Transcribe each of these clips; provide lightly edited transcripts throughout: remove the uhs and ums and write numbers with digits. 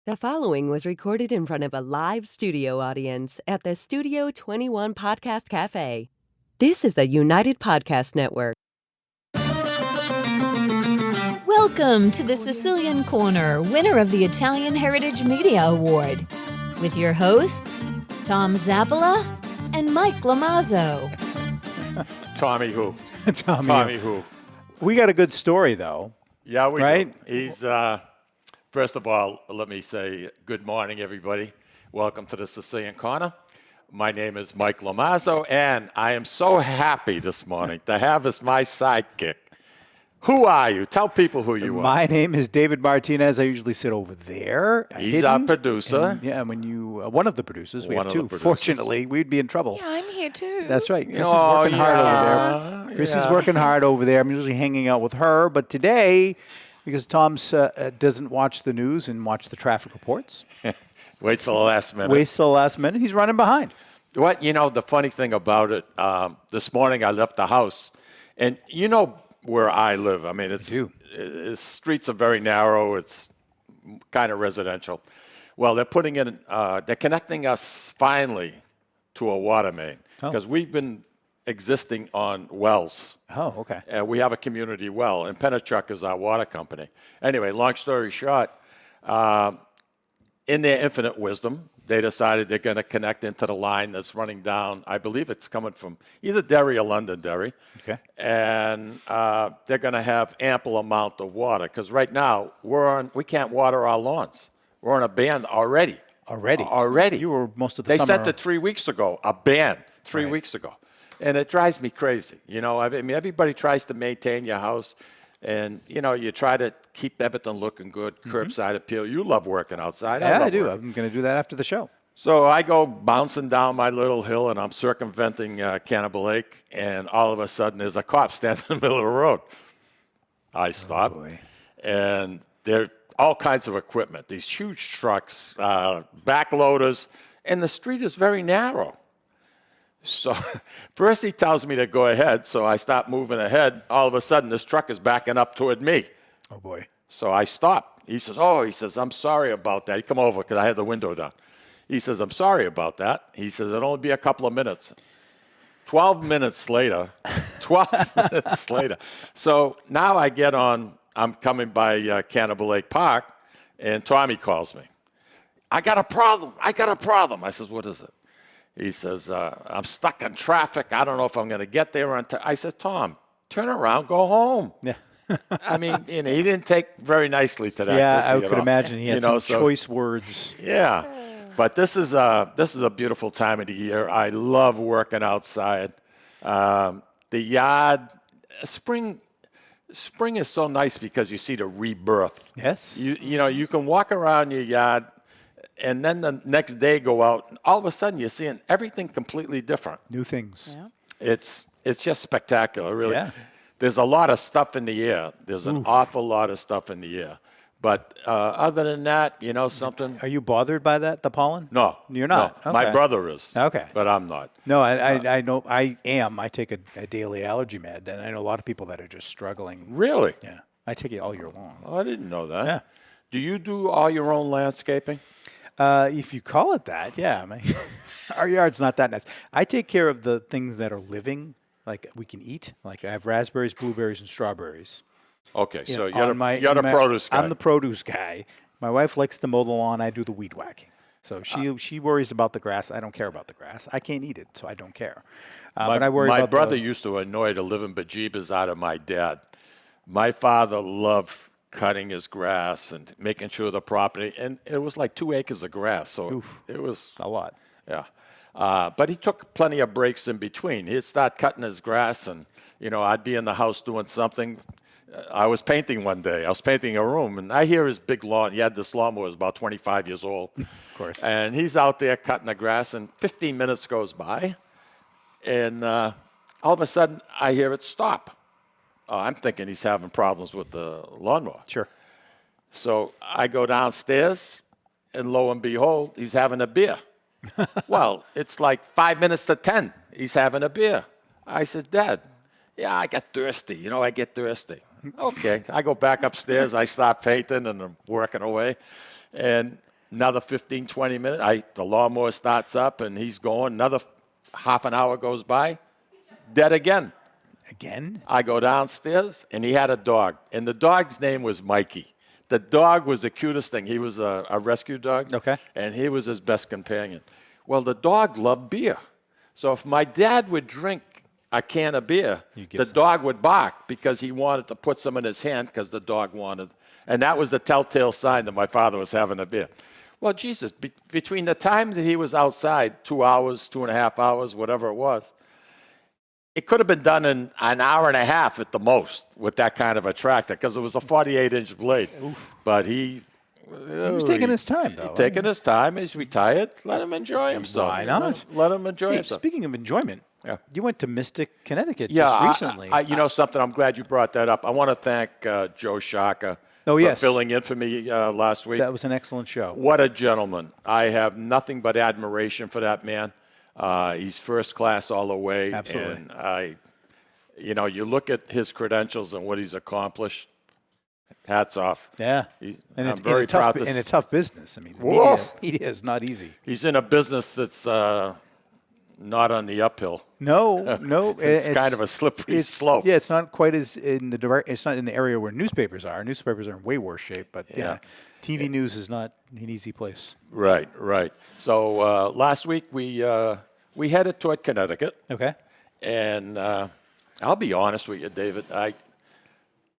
The following was recorded in front of a live studio audience at the Studio 21 Podcast Cafe. This is the United Podcast Network. Welcome to the Sicilian Corner, winner of the Italian Heritage Media Award, with your hosts, Tom Zappola and Mike Lamazzo. Tommy who? Tommy who? We got a good story, though. Yeah, we right? do. He's, first of all, let me say good morning, everybody. Welcome to the Sicilian Corner. My name is Mike Lamazzo, and I am so happy this morning to have as my sidekick. Who are you? Tell people who you are. My name is David Martinez. I usually sit over there. He's our producer. And when you, one of the producers, we One have of two. the producers. Fortunately, we'd be in trouble. Yeah, I'm here too. That's right. Chrissy's working hard over there. Chrissy's working hard over there. I'm usually hanging out with her. But today, because Tom doesn't watch the news and watch the traffic reports. Waits till the last minute. He's running behind. What, the funny thing about it, this morning I left the house, and where I live. I mean, it's streets are very narrow. It's kind of residential. Well, they're putting in, they're connecting us finally to a water main because we've been existing on wells. Oh, okay. And we have a community well, and Peninsula is our water company. Anyway, long story short, in their infinite wisdom, they decided they're going to connect into the line that's running down. I believe it's coming from either Derry or Londonderry. Okay. And they're going to have ample amount of water because right now we can't water our lawns. We're on a ban already. Already. You were most of the They summer. sent it 3 weeks ago, a ban 3 weeks ago. And it drives me crazy. I mean, everybody tries to maintain your house. And, you try to keep everything looking good, curbside appeal. You love working outside. Yeah, I do. Working. I'm going to do that after the show. So I go bouncing down my little hill, and I'm circumventing Cannibal Lake, and all of a sudden there's a cop standing in the middle of the road. I stop, and there are all kinds of equipment, these huge trucks, backloaders, and the street is very narrow. So first he tells me to go ahead, so I stop moving ahead. All of a sudden, this truck is backing up toward me. Oh, boy. So I stop. He says, I'm sorry about that. He come over because I had the window down. He says, I'm sorry about that. He says, it'll only be a couple of minutes. 12 minutes later. So now I get on, I'm coming by Cannibal Lake Park, and Tommy calls me. I got a problem. I says, what is it? He says, I'm stuck in traffic. I don't know if I'm going to get there on time. I said, Tom, turn around, go home. Yeah. I mean, he didn't take very nicely to that. Yeah, I could imagine he had some choice words. Yeah, but this is a beautiful time of the year. I love working outside. The yard, spring is so nice because you see the rebirth. Yes. You can walk around your yard, and then the next day go out, and all of a sudden you're seeing everything completely different. New things. Yeah. It's just spectacular, really. Yeah. There's a lot of stuff in the air. There's an awful lot of stuff in the air. But other than that, something. Are you bothered by that, the pollen? No. You're not? No. Okay. My brother is. Okay. But I'm not. No, I know I am. I take a daily allergy med, and I know a lot of people that are just struggling. Really? Yeah. I take it all year long. Oh, I didn't know that. Yeah. Do you do all your own landscaping? If you call it that, yeah. Our yard's not that nice. I take care of the things that are living, like we can eat. Like I have raspberries, blueberries, and strawberries. Okay, so you're the produce guy. I'm the produce guy. My wife likes to mow the lawn. I do the weed whacking. So she worries about the grass. I don't care about the grass. I can't eat it, so I don't care. But I worry about my brother used to annoy the living bejeebers out of my dad. My father loved cutting his grass and making sure the property, and it was like 2 acres of grass, so it was a lot. Yeah. But he took plenty of breaks in between. He'd start cutting his grass, and, I'd be in the house doing something. I was painting one day. I was painting a room, and I hear his big lawn. He had this lawnmower, was about 25 years old. Of course. And he's out there cutting the grass, and 15 minutes goes by, and all of a sudden I hear it stop. I'm thinking he's having problems with the lawnmower. Sure. So I go downstairs, and lo and behold, he's having a beer. Well, it's like 5 minutes to 10. He's having a beer. I says, Dad, yeah, I got thirsty. I get thirsty. Okay. I go back upstairs. I start painting, and I'm working away. And Another 15, 20 minutes. The lawnmower starts up, and he's going. Another half an hour goes by. Dead again. Again? I go downstairs, and he had a dog. And the dog's name was Mikey. The dog was the cutest thing. He was a rescue dog. Okay. And he was his best companion. Well, the dog loved beer. So if my dad would drink a can of beer, the dog would bark because he wanted to put some in his hand because the dog wanted. And that was the telltale sign that my father was having a beer. Well, Jesus, between the time that he was outside, 2 hours, 2.5 hours, whatever it was, it could have been done in an hour and a half at the most with that kind of a tractor because it was a 48-inch blade. Oof. But he was taking his time, though. Taking his time. He's retired. Let him enjoy himself. Why not? Let him enjoy himself. Speaking of enjoyment, you went to Mystic, Connecticut Yeah, just recently. you know something? I'm glad you brought that up. I want to thank Joe Shaka for filling in for me last week. That was an excellent show. What a gentleman. I have nothing but admiration for that man. He's first class all the way. Absolutely. And you look at his credentials and what he's accomplished. Hats off. Yeah. I'm very proud. In a tough business. I mean, media is not easy. He's in a business that's not on the uphill. No. It's kind of a slippery slope. Yeah, it's not quite as in the it's not in the area where newspapers are. Newspapers are in way worse shape, but TV news is not an easy place. Right. So last week we headed toward Connecticut. Okay. And I'll be honest with you, David.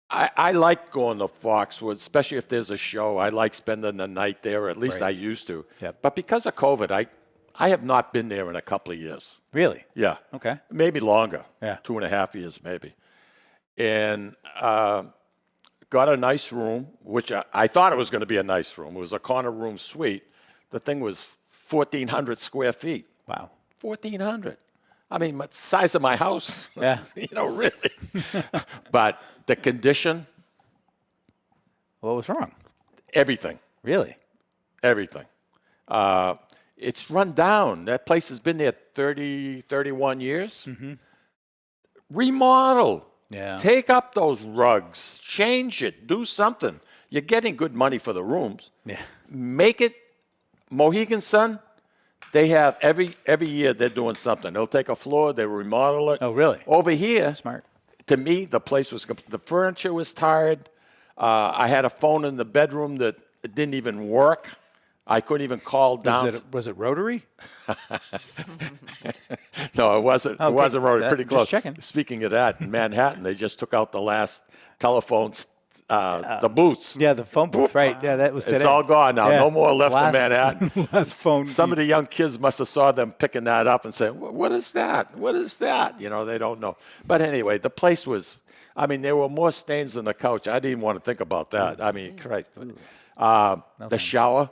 I like going to Foxwoods, especially if there's a show. I like spending the night there, or at least I used to. Yep. But because of COVID, I have not been there in a couple of years. Really? Yeah. Okay. Maybe longer. Yeah. 2.5 years, maybe. And got a nice room, which I thought it was going to be a nice room. It was a corner room suite. The thing was 1,400 square feet. Wow. 1,400. I mean, the size of my house. Yeah. Really. But the condition. What was wrong? Everything. Really? Everything. It's run down. That place has been there 30, 31 years. Mm-hmm. Remodel. Yeah. Take up those rugs. Change it. Do something. You're getting good money for the rooms. Yeah. Make it Mohegan Sun. They have every year they're doing something. They'll take a floor, they remodel it. Oh, really? Over here, Smart. To me, the place was the furniture was tired. I had a phone in the bedroom that didn't even work. I couldn't even call down. Was it rotary? No, it wasn't. Okay. It wasn't rotary. Pretty close. Just checking. Speaking of that, in Manhattan, they just took out the last telephones. The booths. Yeah, the phone booth, right. Yeah, that was today. It's all gone now. Yeah. No more left in Manhattan. Last phone. Some of the young kids must have saw them picking that up and said, what is that? What is that? They don't know. But anyway, the place was, there were more stains than the couch. I didn't want to think about that. Christ. The shower,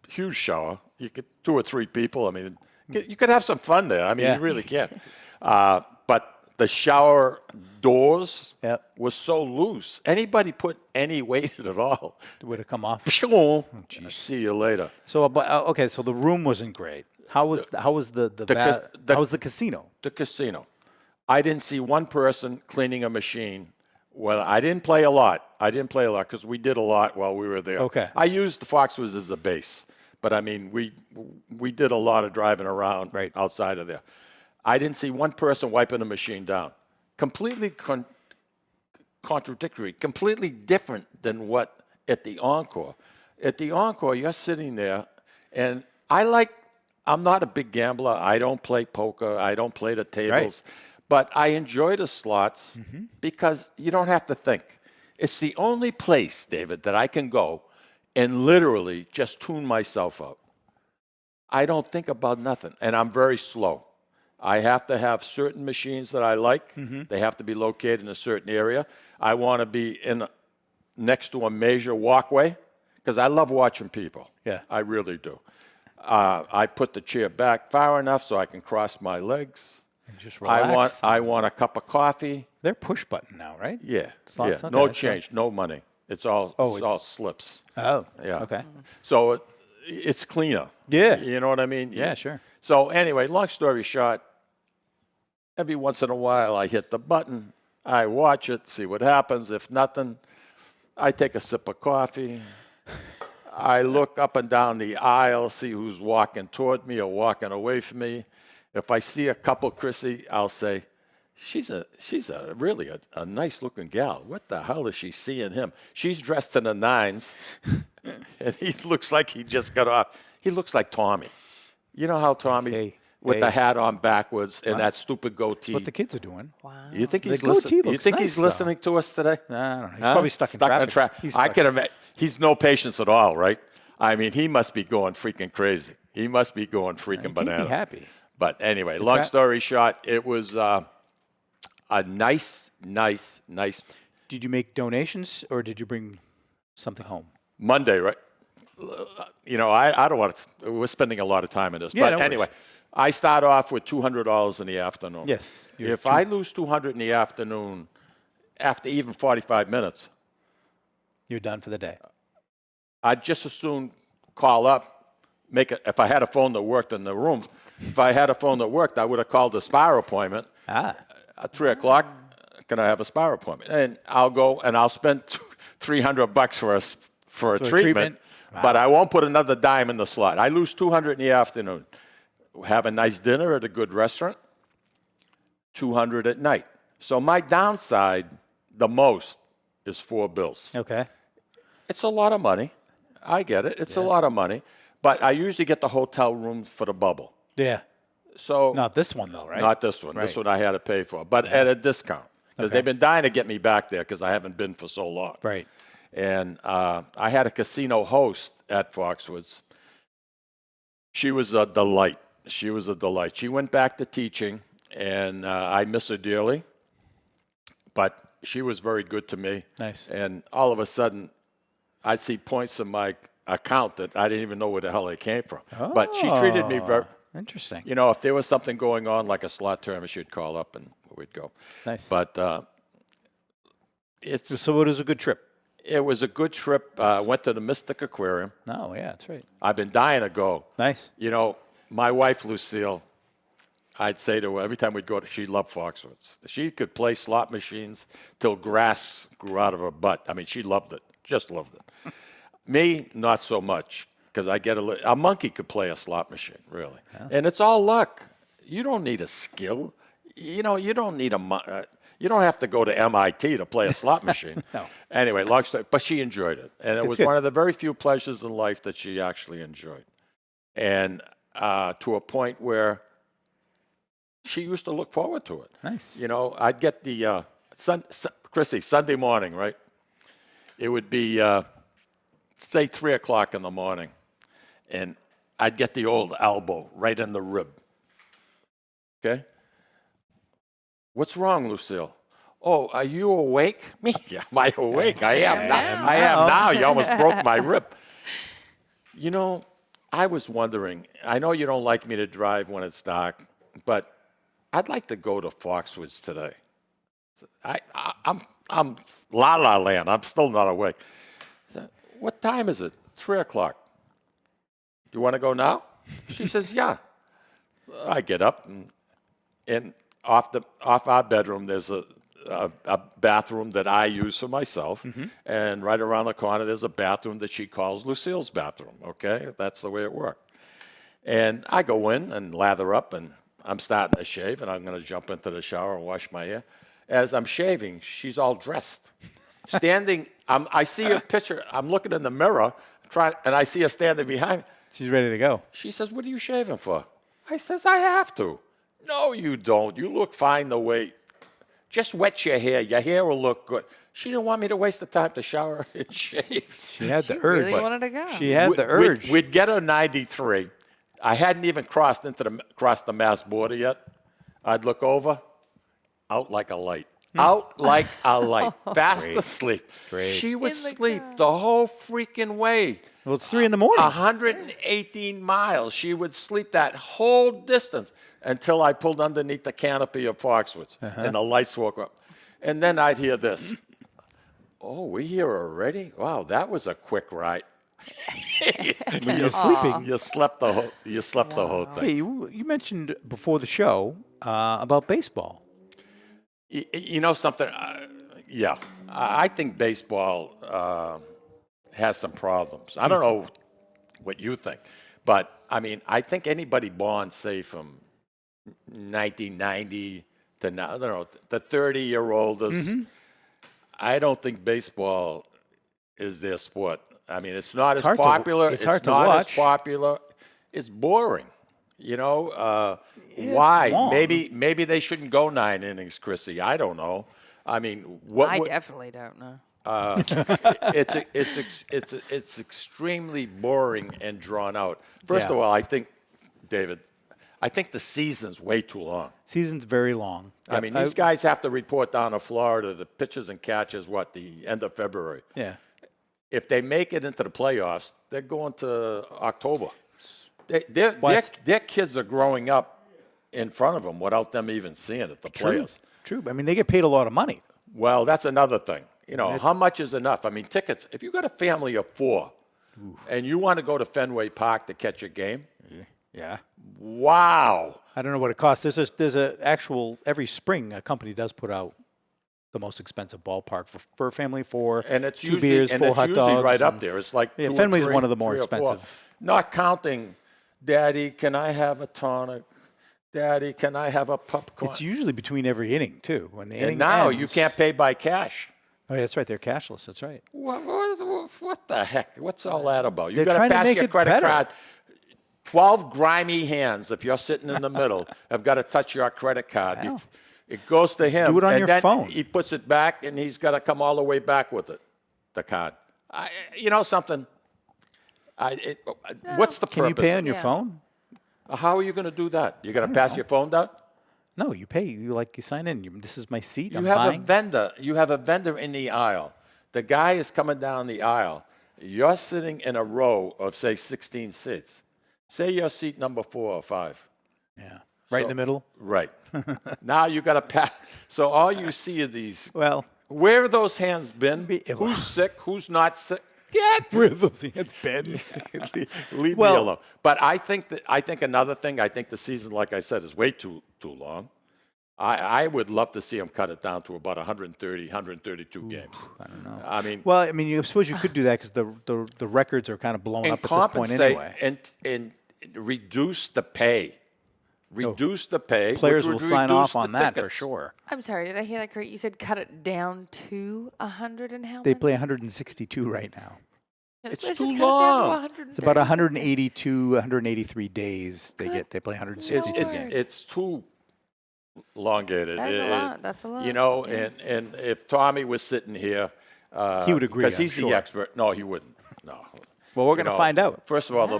huge shower. You could 2 or 3 people. You could have some fun there. You really can. But the shower doors was so loose. Anybody put any weight in it at all, it would have come off. See you later. So, okay, so the room wasn't great. How was the casino? The casino. I didn't see one person cleaning a machine. Well, I didn't play a lot. Because we did a lot while we were there. Okay. I used the Foxwoods as a base. But, we did a lot of driving around outside of there. I didn't see one person wiping the machine down. Completely contradictory, completely different than what at the Encore. At the Encore, you're sitting there, and I'm not a big gambler. I don't play poker. I don't play the tables. Right. But I enjoy the slots because you don't have to think. It's the only place, David, that I can go and literally just tune myself out. I don't think about nothing, and I'm very slow. I have to have certain machines that I like. Mm-hmm. They have to be located in a certain area. I want to be next to a major walkway because I love watching people. Yeah, I really do. I put the chair back far enough so I can cross my legs. And just relax. I want a cup of coffee. They're push button now, right? Yeah. Slots, yeah. Okay, no change, no money. It's all slips. Oh, yeah. Okay. So it's cleaner. Yeah. You know what I mean? Yeah, sure. So anyway, long story short, every once in a while I hit the button, I watch it, see what happens. If nothing, I take a sip of coffee. I look up and down the aisle, see who's walking toward me or walking away from me. If I see a couple, Chrissy, I'll say, she's a really a nice looking gal. What the hell is she seeing him? She's dressed in the nines, and he looks like he just got off. He looks like Tommy. You know how Tommy with the hat on backwards and that stupid goatee. What the kids are doing. Wow. You think he's The goatee listening? You looks think nice, he's though. listening to us today? I don't know. He's probably stuck in traffic. I can imagine. He's no patience at all, right? I mean, he must be going freaking crazy. He must be going freaking bananas. Be happy. But anyway, long story short, it was a nice. Did you make donations or did you bring something home? Monday, right? You know, I don't want to. We're spending a lot of time in this, Yeah, but no anyway, worries. I start off with $200 in the afternoon. Yes. If I lose $200 in the afternoon, after even 45 minutes, You're done for the day. I'd just as soon call up, if I had a phone that worked in the room. If I had a phone that worked, I would have called a spa appointment. At 3 o'clock, can I have a spa appointment? And I'll go and I'll spend $300 for a treatment. Wow. But I won't put another dime in the slot. I lose $200 in the afternoon. Have a nice dinner at a good restaurant, $200 at night. So my downside, the most, is $4 Okay. It's a lot of money. I get it. It's a lot of money. But I usually get the hotel room for the bubble. Yeah. So Not this one, though, right? Not this one. Right. This one I had to pay for, but at a discount because they've been dying to get me back there because I haven't been for so long. Right. And I had a casino host at Foxwoods. She was a delight. She went back to teaching, and I miss her dearly. But she was very good to me. Nice. And all of a sudden, I see points in my account that I didn't even know where the hell they came from. But she treated me very. Interesting. You know, if there was something going on, like a slot tournament, she'd call up and we'd go. Nice. But So it was a good trip. it was a good trip. Went to the Mystic Aquarium. Oh, yeah, that's right. I've been dying to go. Nice. You know, my wife, Lucille, I'd say to her every time we'd go, she loved Foxwoods. She could play slot machines till grass grew out of her butt. I mean, she loved it, just loved it. Me, not so much, because I get a monkey could play a slot machine, really. Yeah. And it's all luck. You don't need a skill. You know, you don't need you don't have to go to MIT to play a slot machine. No. Anyway, long story, but she enjoyed it. And it was good. one of the very few pleasures in life that she actually enjoyed. And to a point where she used to look forward to it. Nice. You know, I'd get the, Chrissy, Sunday morning, right? It would be, say, 3 o'clock in the morning. And I'd get the old elbow right in the rib. Okay? What's wrong, Lucille? Oh, are you awake? Me? Yeah, am I awake? I am now. I am now. You almost broke my rib. You know, I was wondering, I know you don't like me to drive when it's dark, but I'd like to go to Foxwoods today. I'm la la land. I'm still not awake. What time is it? 3 o'clock. You want to go now? She says, yeah. I get up and off our bedroom, there's a bathroom that I use for myself, and right around the corner there's a bathroom that she calls Lucille's bathroom. Okay, that's the way it worked. And I go in and lather up, and I'm starting to shave, and I'm going to jump into the shower and wash my hair. As I'm shaving, she's all dressed, standing. I see a picture. I'm looking in the mirror, and I see her standing behind me. She's ready to go. She says, "What are you shaving for?" I says, "I have to." No, you don't. You look fine the way. Just wet your hair. Your hair will look good. She didn't want me to waste the time to shower and shave. She had the urge. Really wanted to go. She had the urge. We'd get her 93. I hadn't even crossed the Mass border yet. I'd look over, out like a light. Out like a light. Fast asleep. Great. She would sleep the whole freaking way. Well, it's 3 in the morning. 118 miles. She would sleep that whole distance until I pulled underneath the canopy of Foxwoods and the lights woke up. And then I'd hear this. Oh, we here already? Wow, that was a quick ride. When you're sleeping. You slept the whole thing. Hey, you mentioned before the show about baseball. You know something? Yeah. I think baseball has some problems. I don't know what you think, but I mean, I think anybody born, say, from 1990 to now, I don't know, the 30-year-olders, I don't think baseball is their sport. I mean, it's not as popular. It's hard to not watch. as popular. It's boring. You know, it's why? long. Maybe they shouldn't go 9 innings, Chrissy. I don't know. I mean, I definitely don't know. It's extremely boring and drawn out. First of all, I think, David, the season's way too long. Season's very long. I mean, these guys have to report down to Florida, the pitchers and catchers, the end of February. Yeah. If they make it into the playoffs, they're going to October. Their kids are growing up in front of them without them even seeing it, the players. True. I mean, they get paid a lot of money. Well, that's another thing. You know, how much is enough? I mean, tickets, if you've got a family of 4 and you want to go to Fenway Park to catch a game, Yeah. wow. I don't know what it costs. There's a actual, every spring, a company does put out the most expensive ballpark for a family of 4, and it's 2 usually, beers, and 4 it's hot usually dogs. right up there. It's like Yeah, 2 or Fenway's 3, one of the more 3 or 4. expensive. Not counting, Daddy, can I have a tonic? Daddy, can I have a popcorn? It's usually between every inning, too. When the inning And now ends, you can't pay by cash. Oh, yeah, that's right. They're cashless. That's right. What the heck? What's all that about? You They're got to trying to pass make your it credit better. card. 12 grimy hands, if you're sitting in the middle, have got to touch your credit card. Wow. It goes to him. Do it on and your then phone. He puts it back, and he's got to come all the way back with it, the card. You know something? What's the Can you purpose? pay on your phone? How are you going to do that? You're going to pass your phone down? No, you pay. You sign in. This is my seat. I'm You have buying. a vendor. You have a vendor in the aisle. The guy is coming down the aisle. You're sitting in a row of, say, 16 seats. Say you're seat number 4 or 5. Yeah. Right in the middle? Right. Now you got to pass. So all you see is these. Well, Where have those hands been? Who's sick? Who's not sick? where have those hands been? Leave me alone. But I think another thing. I think the season, like I said, is way too long. I would love to see them cut it down to about 130, 132 games. I don't know. I mean, Well, I mean, you suppose you could do that because the records are kind of blown and up at this point compensate anyway. and reduce the pay. Reduce the pay. Players which will would sign reduce off on the that for tickets. sure. I'm sorry, did I hear that correct? You said cut it down to 100 and how They many? play 162 right now. It's Let's too just cut it down to long. 130. It's about 182, 183 days they play 162 Lord. games. It's too elongated. That's a lot. That's a lot. You know, Yeah. and if Tommy was sitting here, He would agree, because I'm he's sure. the expert. No, he wouldn't. No. Well, we're You going to know, find out. First of all, the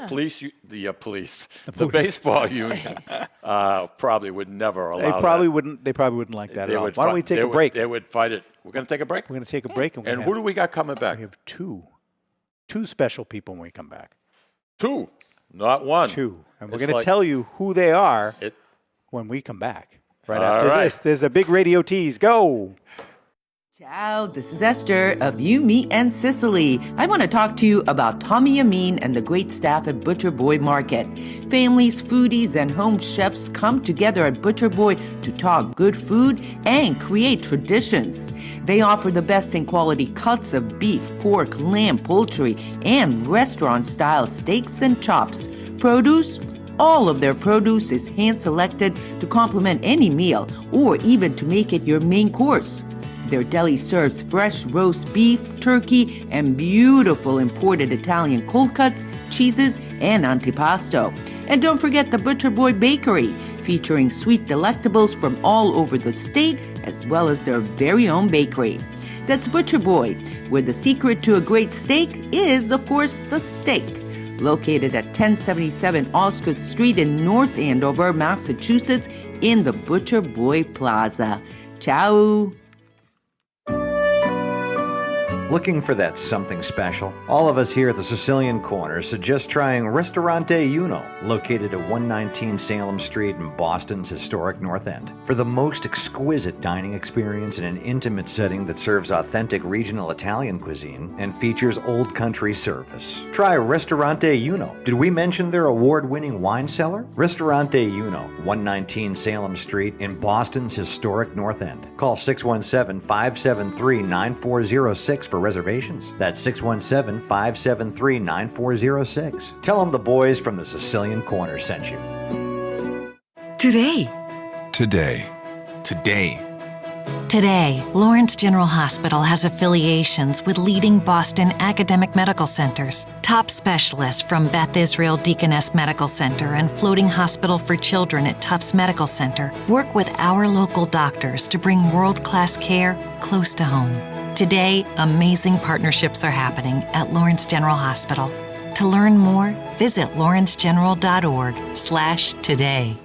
baseball union probably would never allow They probably that. wouldn't. They probably wouldn't like that They at all. would Why don't fi- we take they a would- break? They would fight it. We're going to take a break. We're going to take a break, and, And who do we got coming back? we have two special people when we come back. 2, not 1. 2, and we're It's going to like- tell you who they are It, when we come back. Right All after right. this, there's a big radio tease. Go. Ciao, this is Esther of You, Me, and Sicily. I want to talk to you about Tommy Amin and the great staff at Butcher Boy Market. Families, foodies, and home chefs come together at Butcher Boy to talk good food and create traditions. They offer the best in quality cuts of beef, pork, lamb, poultry, and restaurant-style steaks and chops. Produce? All of their produce is hand-selected to complement any meal or even to make it your main course. Their deli serves fresh roast beef, turkey, and beautiful imported Italian cold cuts, cheeses, and antipasto. And don't forget the Butcher Boy Bakery, featuring sweet delectables from all over the state, as well as their very own bakery. That's Butcher Boy, where the secret to a great steak is, of course, the steak. Located at 1077 Osgood Street in North Andover, Massachusetts, in the Butcher Boy Plaza. Ciao! Looking for that something special? All of us here at the Sicilian Corner suggest trying Ristorante Uno, located at 119 Salem Street in Boston's historic North End. For the most exquisite dining experience in an intimate setting that serves authentic regional Italian cuisine and features old country service. Try Ristorante Uno. Did we mention their award-winning wine cellar? Ristorante Uno, 119 Salem Street in Boston's historic North End. Call 617-573-9406 for reservations. That's 617-573-9406. Tell them the boys from the Sicilian Corner sent you. Today. Today, Lawrence General Hospital has affiliations with leading Boston academic medical centers. Top specialists from Beth Israel Deaconess Medical Center and Floating Hospital for Children at Tufts Medical Center work with our local doctors to bring world-class care close to home. Today, amazing partnerships are happening at Lawrence General Hospital. To learn more, visit lawrencegeneral.org/today.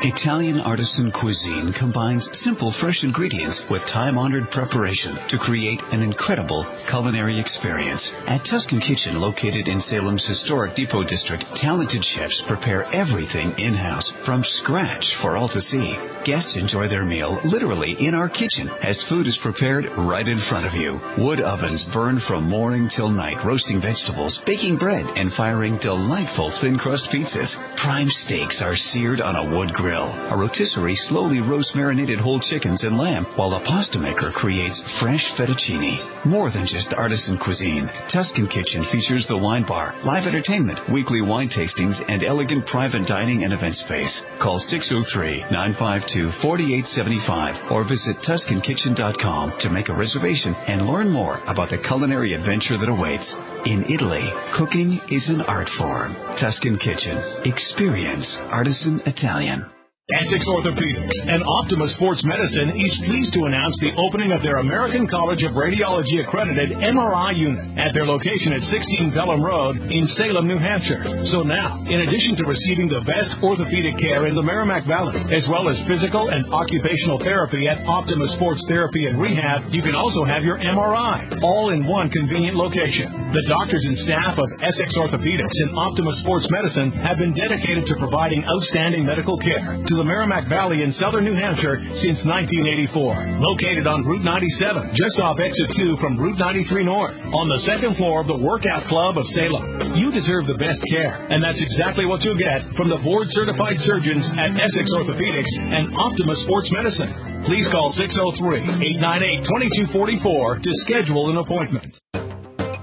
Italian artisan cuisine combines simple, fresh ingredients with time-honored preparation to create an incredible culinary experience. At Tuscan Kitchen, located in Salem's historic Depot District, talented chefs prepare everything in-house from scratch for all to see. Guests enjoy their meal literally in our kitchen as food is prepared right in front of you. Wood ovens burn from morning till night, roasting vegetables, baking bread, and firing delightful thin-crust pizzas. Prime steaks are seared on a wood grill. A rotisserie slowly roasts marinated whole chickens and lamb, while a pasta maker creates fresh fettuccine. More than just artisan cuisine, Tuscan Kitchen features the wine bar, live entertainment, weekly wine tastings, and elegant private dining and event space. Call 603-952-4875 or visit TuscanKitchen.com to make a reservation and learn more about the culinary adventure that awaits. In Italy, cooking is an art form. Tuscan Kitchen. Experience artisan Italian. Essex Orthopedics and Optima Sports Medicine is pleased to announce the opening of their American College of Radiology accredited MRI unit at their location at 16 Pelham Road in Salem, New Hampshire. So now, in addition to receiving the best orthopedic care in the Merrimack Valley, as well as physical and occupational therapy at Optima Sports Therapy and Rehab, you can also have your MRI, all in one convenient location. The doctors and staff of Essex Orthopedics and Optima Sports Medicine have been dedicated to providing outstanding medical care to the Merrimack Valley in southern New Hampshire since 1984. Located on Route 97, just off Exit 2 from Route 93 North, on the second floor of the Workout Club of Salem. You deserve the best care, and that's exactly what you'll get from the board-certified surgeons at Essex Orthopedics and Optima Sports Medicine. Please call 603-898-2244 to schedule an appointment.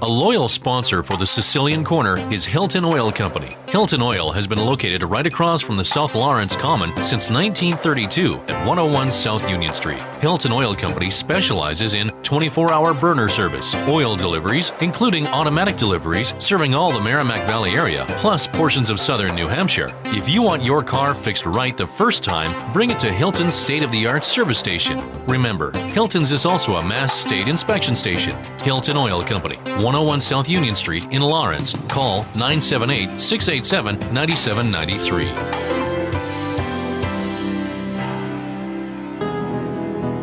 A loyal sponsor for the Sicilian Corner is Hilton Oil Company. Hilton Oil has been located right across from the South Lawrence Common since 1932 at 101 South Union Street. Hilton Oil Company specializes in 24-hour burner service, oil deliveries, including automatic deliveries serving all the Merrimack Valley area, plus portions of southern New Hampshire. If you want your car fixed right the first time, bring it to Hilton's state-of-the-art service station. Remember, Hilton's is also a Mass State inspection station. Hilton Oil Company, 101 South Union Street in Lawrence. Call 978-687-9793.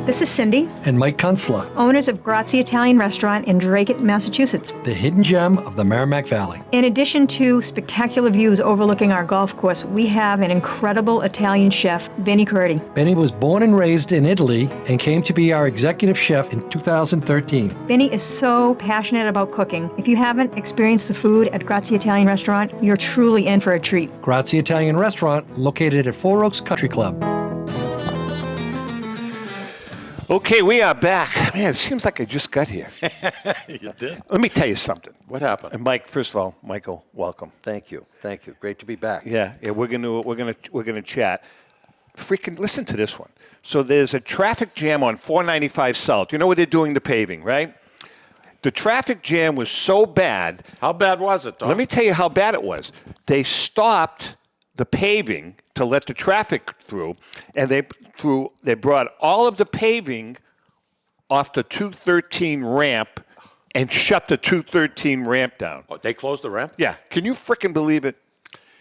This is Cindy and Mike Kuenzler, owners of Grazie Italian Restaurant in Dracut, Massachusetts, the hidden gem of the Merrimack Valley. In addition to spectacular views overlooking our golf course, we have an incredible Italian chef, Benny Curti. Benny was born and raised in Italy and came to be our executive chef in 2013. Benny is so passionate about cooking. If you haven't experienced the food at Grazie Italian Restaurant, you're truly in for a treat. Grazie Italian Restaurant, located at Four Oaks Country Club. Okay, we are back. Man, it seems like I just got here. You did? Let me tell you something. What happened? And Mike, first of all, Michael, welcome. Thank you. Great to be back. Yeah. We're gonna chat. Freaking listen to this one. So there's a traffic jam on 495 South. You know where they're doing the paving, right? The traffic jam was so bad. How bad was it, Tom? Let me tell you how bad it was. They stopped the paving to let the traffic through, and they brought all of the paving off the 213 ramp and shut the 213 ramp down. Oh, they closed the ramp? Yeah. Can you frickin' believe it?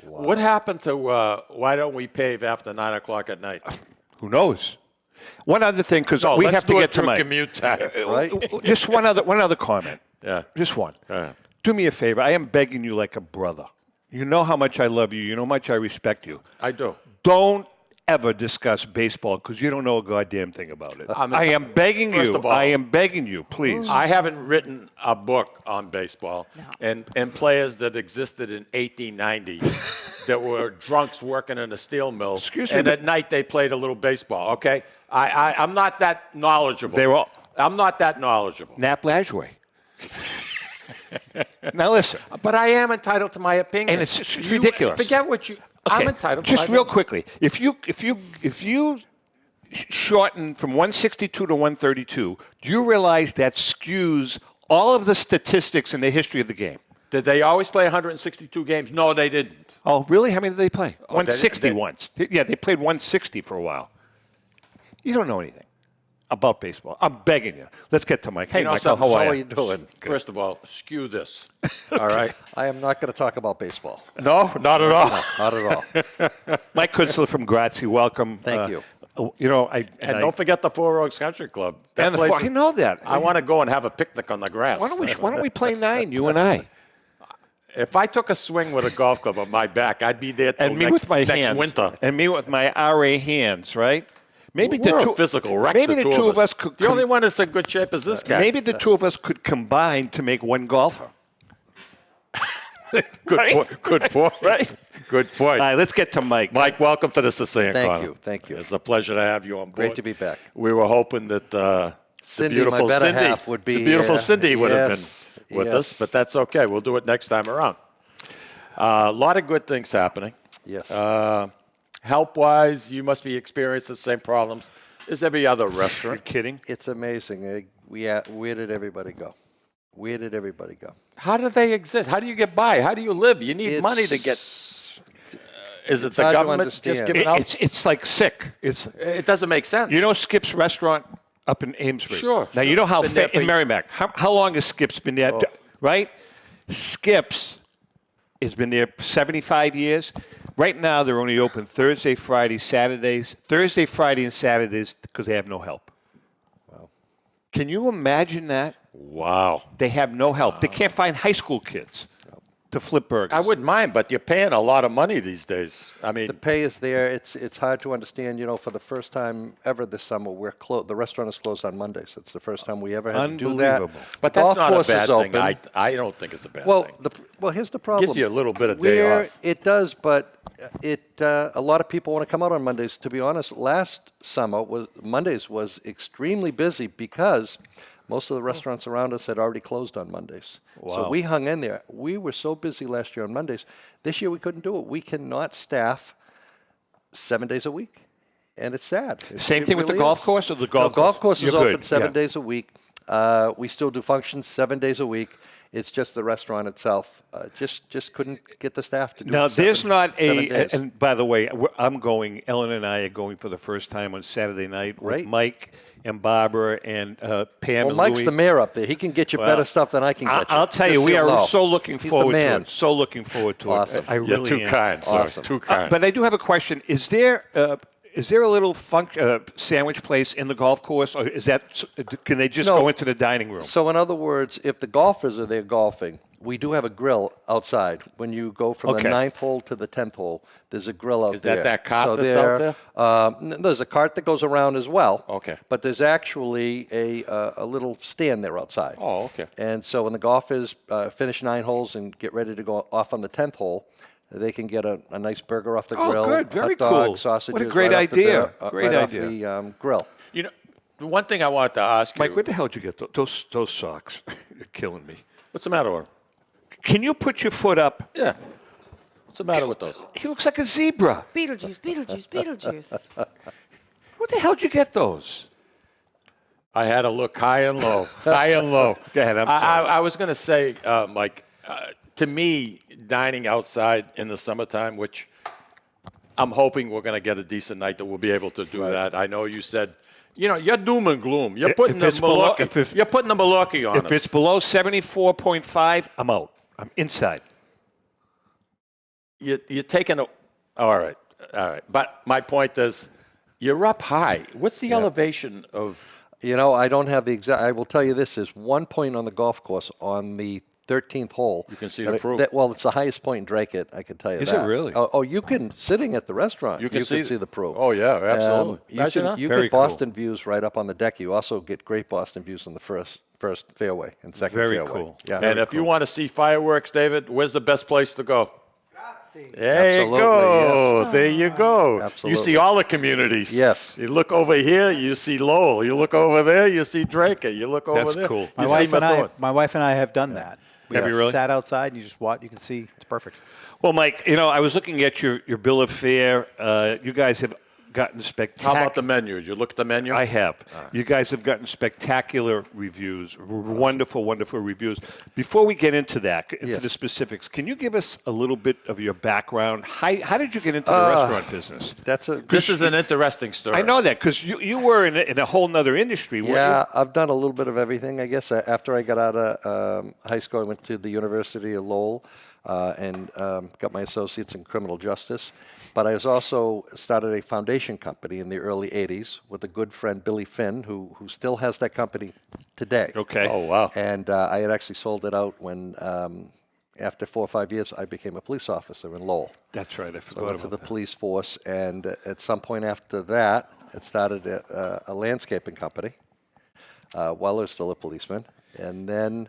Wow. What happened to why don't we pave after 9 o'clock at night? Who knows? One other thing, because we have to get to my commute time, right? Just one other comment. Yeah. Just one. Do me a favor. I am begging you like a brother. You know how much I love you. You know how much I respect you. I do. Don't ever discuss baseball because you don't know a goddamn thing about it. I am begging you. I am begging you, please. I haven't written a book on baseball and players that existed in 1890 that were drunks working in a steel mill. Excuse me. And at night they played a little baseball, okay? I'm not that knowledgeable. I'm not that knowledgeable. Nap Lajoie. Now listen. But I am entitled to my opinion. And it's ridiculous. Forget what you. Okay, I'm entitled to just my real opinion. quickly. If you shorten from 162 to 132, do you realize that skews all of the statistics in the history of the game? Did they always play 162 games? No, they didn't. Oh, really? How many did they play? Oh, 160 once. Yeah, they played 160 for a while. You don't know anything about baseball. I'm begging you. Let's get to Mike. Hey, Michael, how are you? doing? First of all, skew this. All right. I am not going to talk about baseball. No, not at all. No, not at all. Mike Kuenzler from Grazie, welcome. Thank you. You know, And don't forget the Four Oaks Country Club. That And place I know that. I want to go and have a picnic on the grass. Why don't we play 9, you and I? If I took a swing with a golf club on my back, I'd be there till And me next, with my next hands. winter. And me with my RA hands, right? Maybe We're the two a physical wreck, Maybe the the two of us could. The only one that's in good shape is this guy. Maybe the two of us could combine to make one golfer. Good Right? point. Good point. Right? Good point. All right, let's get to Mike. Mike, welcome to the Sicilian Thank Corner. you. Thank you. It's a pleasure to have you on board. Great to be back. We were hoping that Cindy, the beautiful my better Cindy, half, would be the beautiful here. Cindy would have Yes, been with yes. us, but that's okay. We'll do it next time around. A lot of good things happening. Yes. Help-wise, you must be experiencing the same problems as every other restaurant. You're kidding? It's amazing. Where did everybody go? Where did everybody go? How do they exist? How do you get by? How do you live? You need money to get. Is it the hard to government just understand. giving out? It's like sick. It doesn't make sense. You know Skip's restaurant up in Amesbury? Sure. Now, you know how Been there in Merrimack. How long has Skip's been there? Oh. Right? Skip's has been there 75 years. Right now, they're only open Thursday, Friday, Saturdays. Thursday, Friday, and Saturdays because they have no help. Wow. Can you imagine that? Wow. They have no help. They can't find high school kids to flip burgers. I wouldn't mind, but you're paying a lot of money these days. I mean, The pay is there. It's hard to understand. You know, for the first time ever this summer, we're the restaurant is closed on Mondays. It's the first time we ever had to do that. Unbelievable. but that's Golf not a course bad is thing. open. I don't think it's a bad Well, thing. here's the problem. Gives you a little bit of day off. It does, but a lot of people want to come out on Mondays. To be honest, last summer Mondays was extremely busy because most of the restaurants around us had already closed on Mondays. Wow. So we hung in there. We were so busy last year on Mondays. This year we couldn't do it. We cannot staff 7 days a week, and it's sad. Same It thing with the really golf is. course or the No, golf golf course is You're open good. 7 Yeah. days a week. We still do functions 7 days a week. It's just the restaurant itself. Just couldn't get the staff to do Now, it there's not 7 a, days. and by the way, I'm going, Ellen and I are going for the first time on Saturday night with Right. Mike and Barbara and Pam Well, and Mike's Louie. the mayor up there. He can get you Well, better stuff than I can get you. I'll tell you, Just we so are know. so looking He's the forward to man. it. So looking forward to Awesome. it. I You're really too am. kind, sir. Awesome. Too kind. But I do have a question. Is there a little sandwich place in the golf course, or is that can they just No. go into the dining room? So in other words, if the golfers are there golfing, we do have a grill outside. When you go from Okay. the 9th hole to the 10th hole, there's a grill out Is there. that cart that's out there? There's a cart that goes around as well. Okay. But there's actually a little stand there outside. Oh, okay. And so when the golfers finish 9 holes and get ready to go off on the 10th hole, they can get a nice burger off the Oh, grill. good. Very hot dog, cool. sausages. What a great right off the idea. grill- Great right idea. off the grill. You know, the one thing I wanted to ask you. Mike, where the hell did you get those socks? You're killing me. What's the matter with him? Can you put your foot up? Yeah. What's the matter with those? He looks like a zebra. Beetlejuice, Beetlejuice, Beetlejuice. What the hell did you get those? I had to look high and low. High and low. Go ahead. I'm sorry. I was going to say, Mike, to me, dining outside in the summertime, which I'm hoping we're going to get a decent night that we'll be able to do that. I know you said, you're doom and gloom. You're putting the malarkey. You're putting the malarkey on If us. it's below 74.5, I'm out. I'm inside. You're taking a. All right. But my point is, you're up high. What's the elevation of? I don't have the exact. I will tell you this: is 1 point on the golf course on the 13th hole. You can see the proof. It's the highest point in Drake-It. I can tell you Is that. it really? Oh, you can sitting at the restaurant. You can see the proof. Oh yeah, absolutely. You Very get cool. Boston views right up on the deck. You also get great Boston views on the first fairway and second Very fairway. cool. Yeah. And if you want to see fireworks, David, where's the best place to go? There you Absolutely, go. yes. There you go. Absolutely. You see all the communities. Yes. You look over here, you see Lowell. You look over there, you see Drake. You look over That's there. cool. You see Methuen. My wife and I have done that. Have you really? Sat outside and you just watch. You can see it's perfect. Well, Mike, I was looking at your bill of fare. You guys have gotten spectacular. How about the menu? Did you look at the menu? I have. You guys have gotten spectacular reviews, wonderful, wonderful reviews. Before we get into that, into the specifics, can you give us a little bit of your background? How did you get into the restaurant business? This is an interesting story. I know that because you were in a whole nother industry, weren't Yeah, you? I've done a little bit of everything, I guess. After I got out of high school, I went to the University of Lowell and got my associates in criminal justice. But I was also started a foundation company in the early 80s with a good friend, Billy Finn, who still has that company today. Okay. Oh, wow. And I had actually sold it out when, after 4 or 5 years, I became a police officer in Lowell. That's right. I So I forgot went to about the that. police force, and at some point after that, it started a landscaping company while I was still a policeman, and then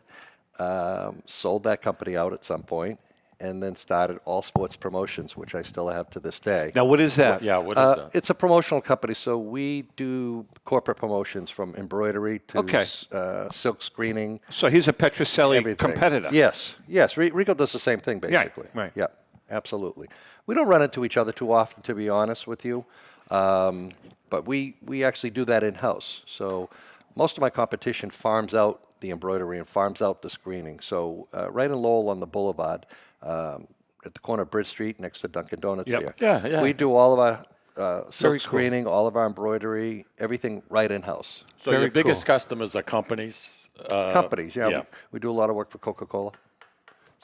sold that company out at some point, and then started All Sports Promotions, which I still have to this day. Now, what is that? Yeah, what is that? It's a promotional company, so we do corporate promotions from embroidery to silk screening. So he's a Petrocelli everything. competitor. Yes. Rico does the same thing, basically. Right. Yeah, absolutely. We don't run into each other too often, to be honest with you, but we actually do that in-house. So most of my competition farms out the embroidery and farms out the screening. So right in Lowell on the boulevard, at the corner of Bridge Street next to Dunkin' Donuts Yep. here. Yeah. We do all of our Very silk cool. screening, all of our embroidery, everything right in-house. So your biggest customers are companies? Companies, yeah. We do a lot of work for Coca-Cola.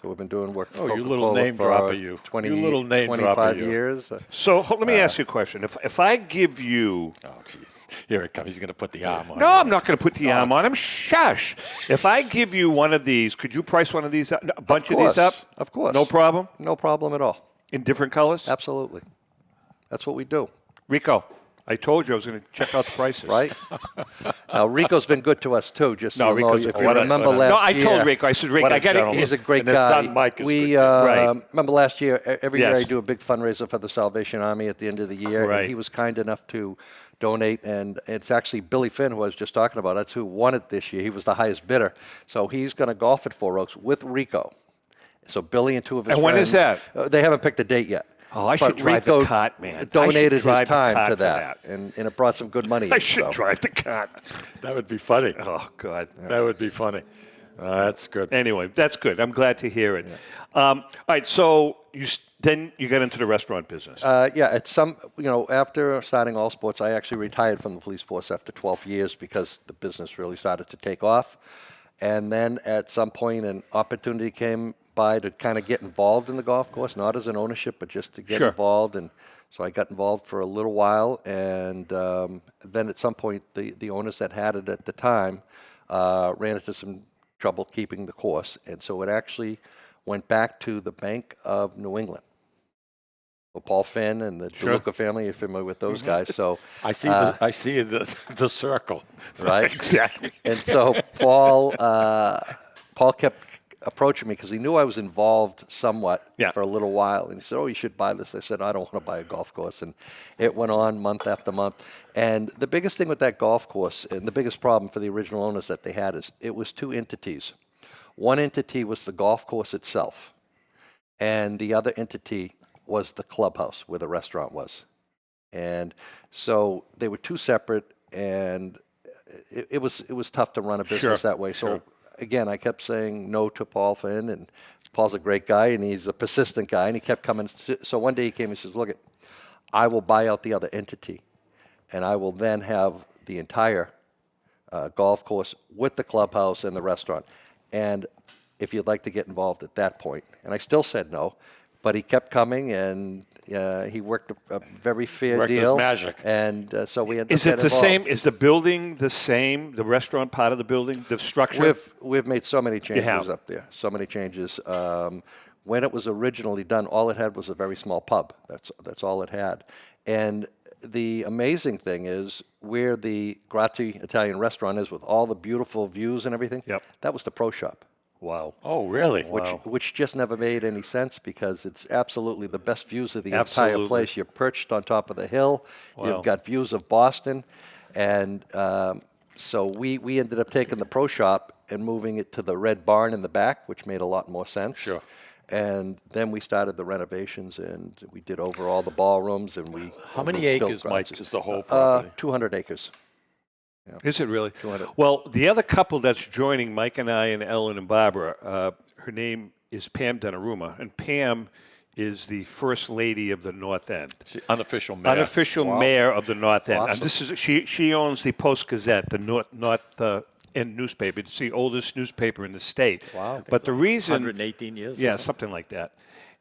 So we've been doing work for Oh, you Coca-Cola little name for dropper, you. 20, You little name 25 dropper, you. years. So let me ask you a question. If I give you... Oh, jeez. Here it comes. He's going to put the arm on. No, I'm not going to put the arm on him. Shush. If I give you one of these, could you price one of these up? A bunch of these up? Of course. No problem? No problem at all. In different colors? Absolutely. That's what we do. Rico, I told you I was going to check out the prices. Right? Now, Rico's been good to us, too, just so you know. Rico's If you remember last year. No, I told Rico. I said, Rico, I got it. He's a great And his guy. son, Mike, is we good. Right. remember last year, every year Yes. I do a big fundraiser for the Salvation Army at the end of the year. Right. And he was kind enough to donate, and it's actually Billy Finn, who I was just talking about. That's who won it this year. He was the highest bidder. So he's going to golf at Four Oaks with Rico. So Billy and two of his And friends. when is that? They haven't picked a date yet. Oh, I But should drive Rico the cart, man. I should donated his drive the time cart to for that, and it brought some good money. I in, should so. drive the cart. That would be funny. Oh, God. That would be funny. That's good. Anyway, that's good. I'm glad to hear it. All right, so then you got into the restaurant business. At some, after starting All Sports, I actually retired from the police force after 12 years because the business really started to take off. And then at some point, an opportunity came by to kind of get involved in the golf course, not as an ownership, but just to get involved. And so I got involved for a little while. And then at some point, the owners that had it at the time ran into some trouble keeping the course. And so it actually went back to the Bank of New England. Well, Paul Finn and the DeLuca family, you're familiar with those guys. So I see the circle. Right? Exactly. And so Paul kept approaching me because he knew I was involved somewhat for a little while. And he said, "Oh, you should buy this." I said, "I don't want to buy a golf course." And it went on month after month. And the biggest thing with that golf course, and the biggest problem for the original owners that they had, is it was two entities. One entity was the golf course itself, and the other entity was the clubhouse where the restaurant was. And so they were two separate, and it was tough to run a business that way. So again, I kept saying no to Paul Finn, and Paul's a great guy, and he's a persistent guy, and he kept coming. So one day he came and says, "Look, I will buy out the other entity, and I will then have the entire golf course with the clubhouse and the restaurant. And if you'd like to get involved at that point." And I still said no. But he kept coming, and he worked a very fair deal. His magic. And so we ended up Is it the getting same? involved. Is the building the same? The restaurant part of the building, the structure? We've made so many changes have. up there. So many changes. When it was originally done, all it had was a very small pub. That's all it had. And the amazing thing is where the Grazie Italian restaurant is with all the beautiful views and everything. That was the pro shop. Wow. Oh, really? Which just never made any sense because it's absolutely the best views of the entire place. You're perched on top of the hill. Wow. You've got views of Boston. And so we ended up taking the pro shop and moving it to the red barn in the back, which made a lot more sense. Sure. And then we started the renovations, and we did over all the ballrooms, and we. How many built acres, Mike, Grazi's. is the whole property? 200 acres. Yeah. Is it really? 200. Well, the other couple that's joining Mike and I and Ellen and Barbara, her name is Pam Donnarumma, and Pam is the first lady of the North End. Unofficial mayor. Unofficial mayor of the North End. Awesome. And this is she owns the Post-Gazette, the North End newspaper. It's the oldest newspaper in the state. Wow. But the reason 118 years. Yeah, something like that.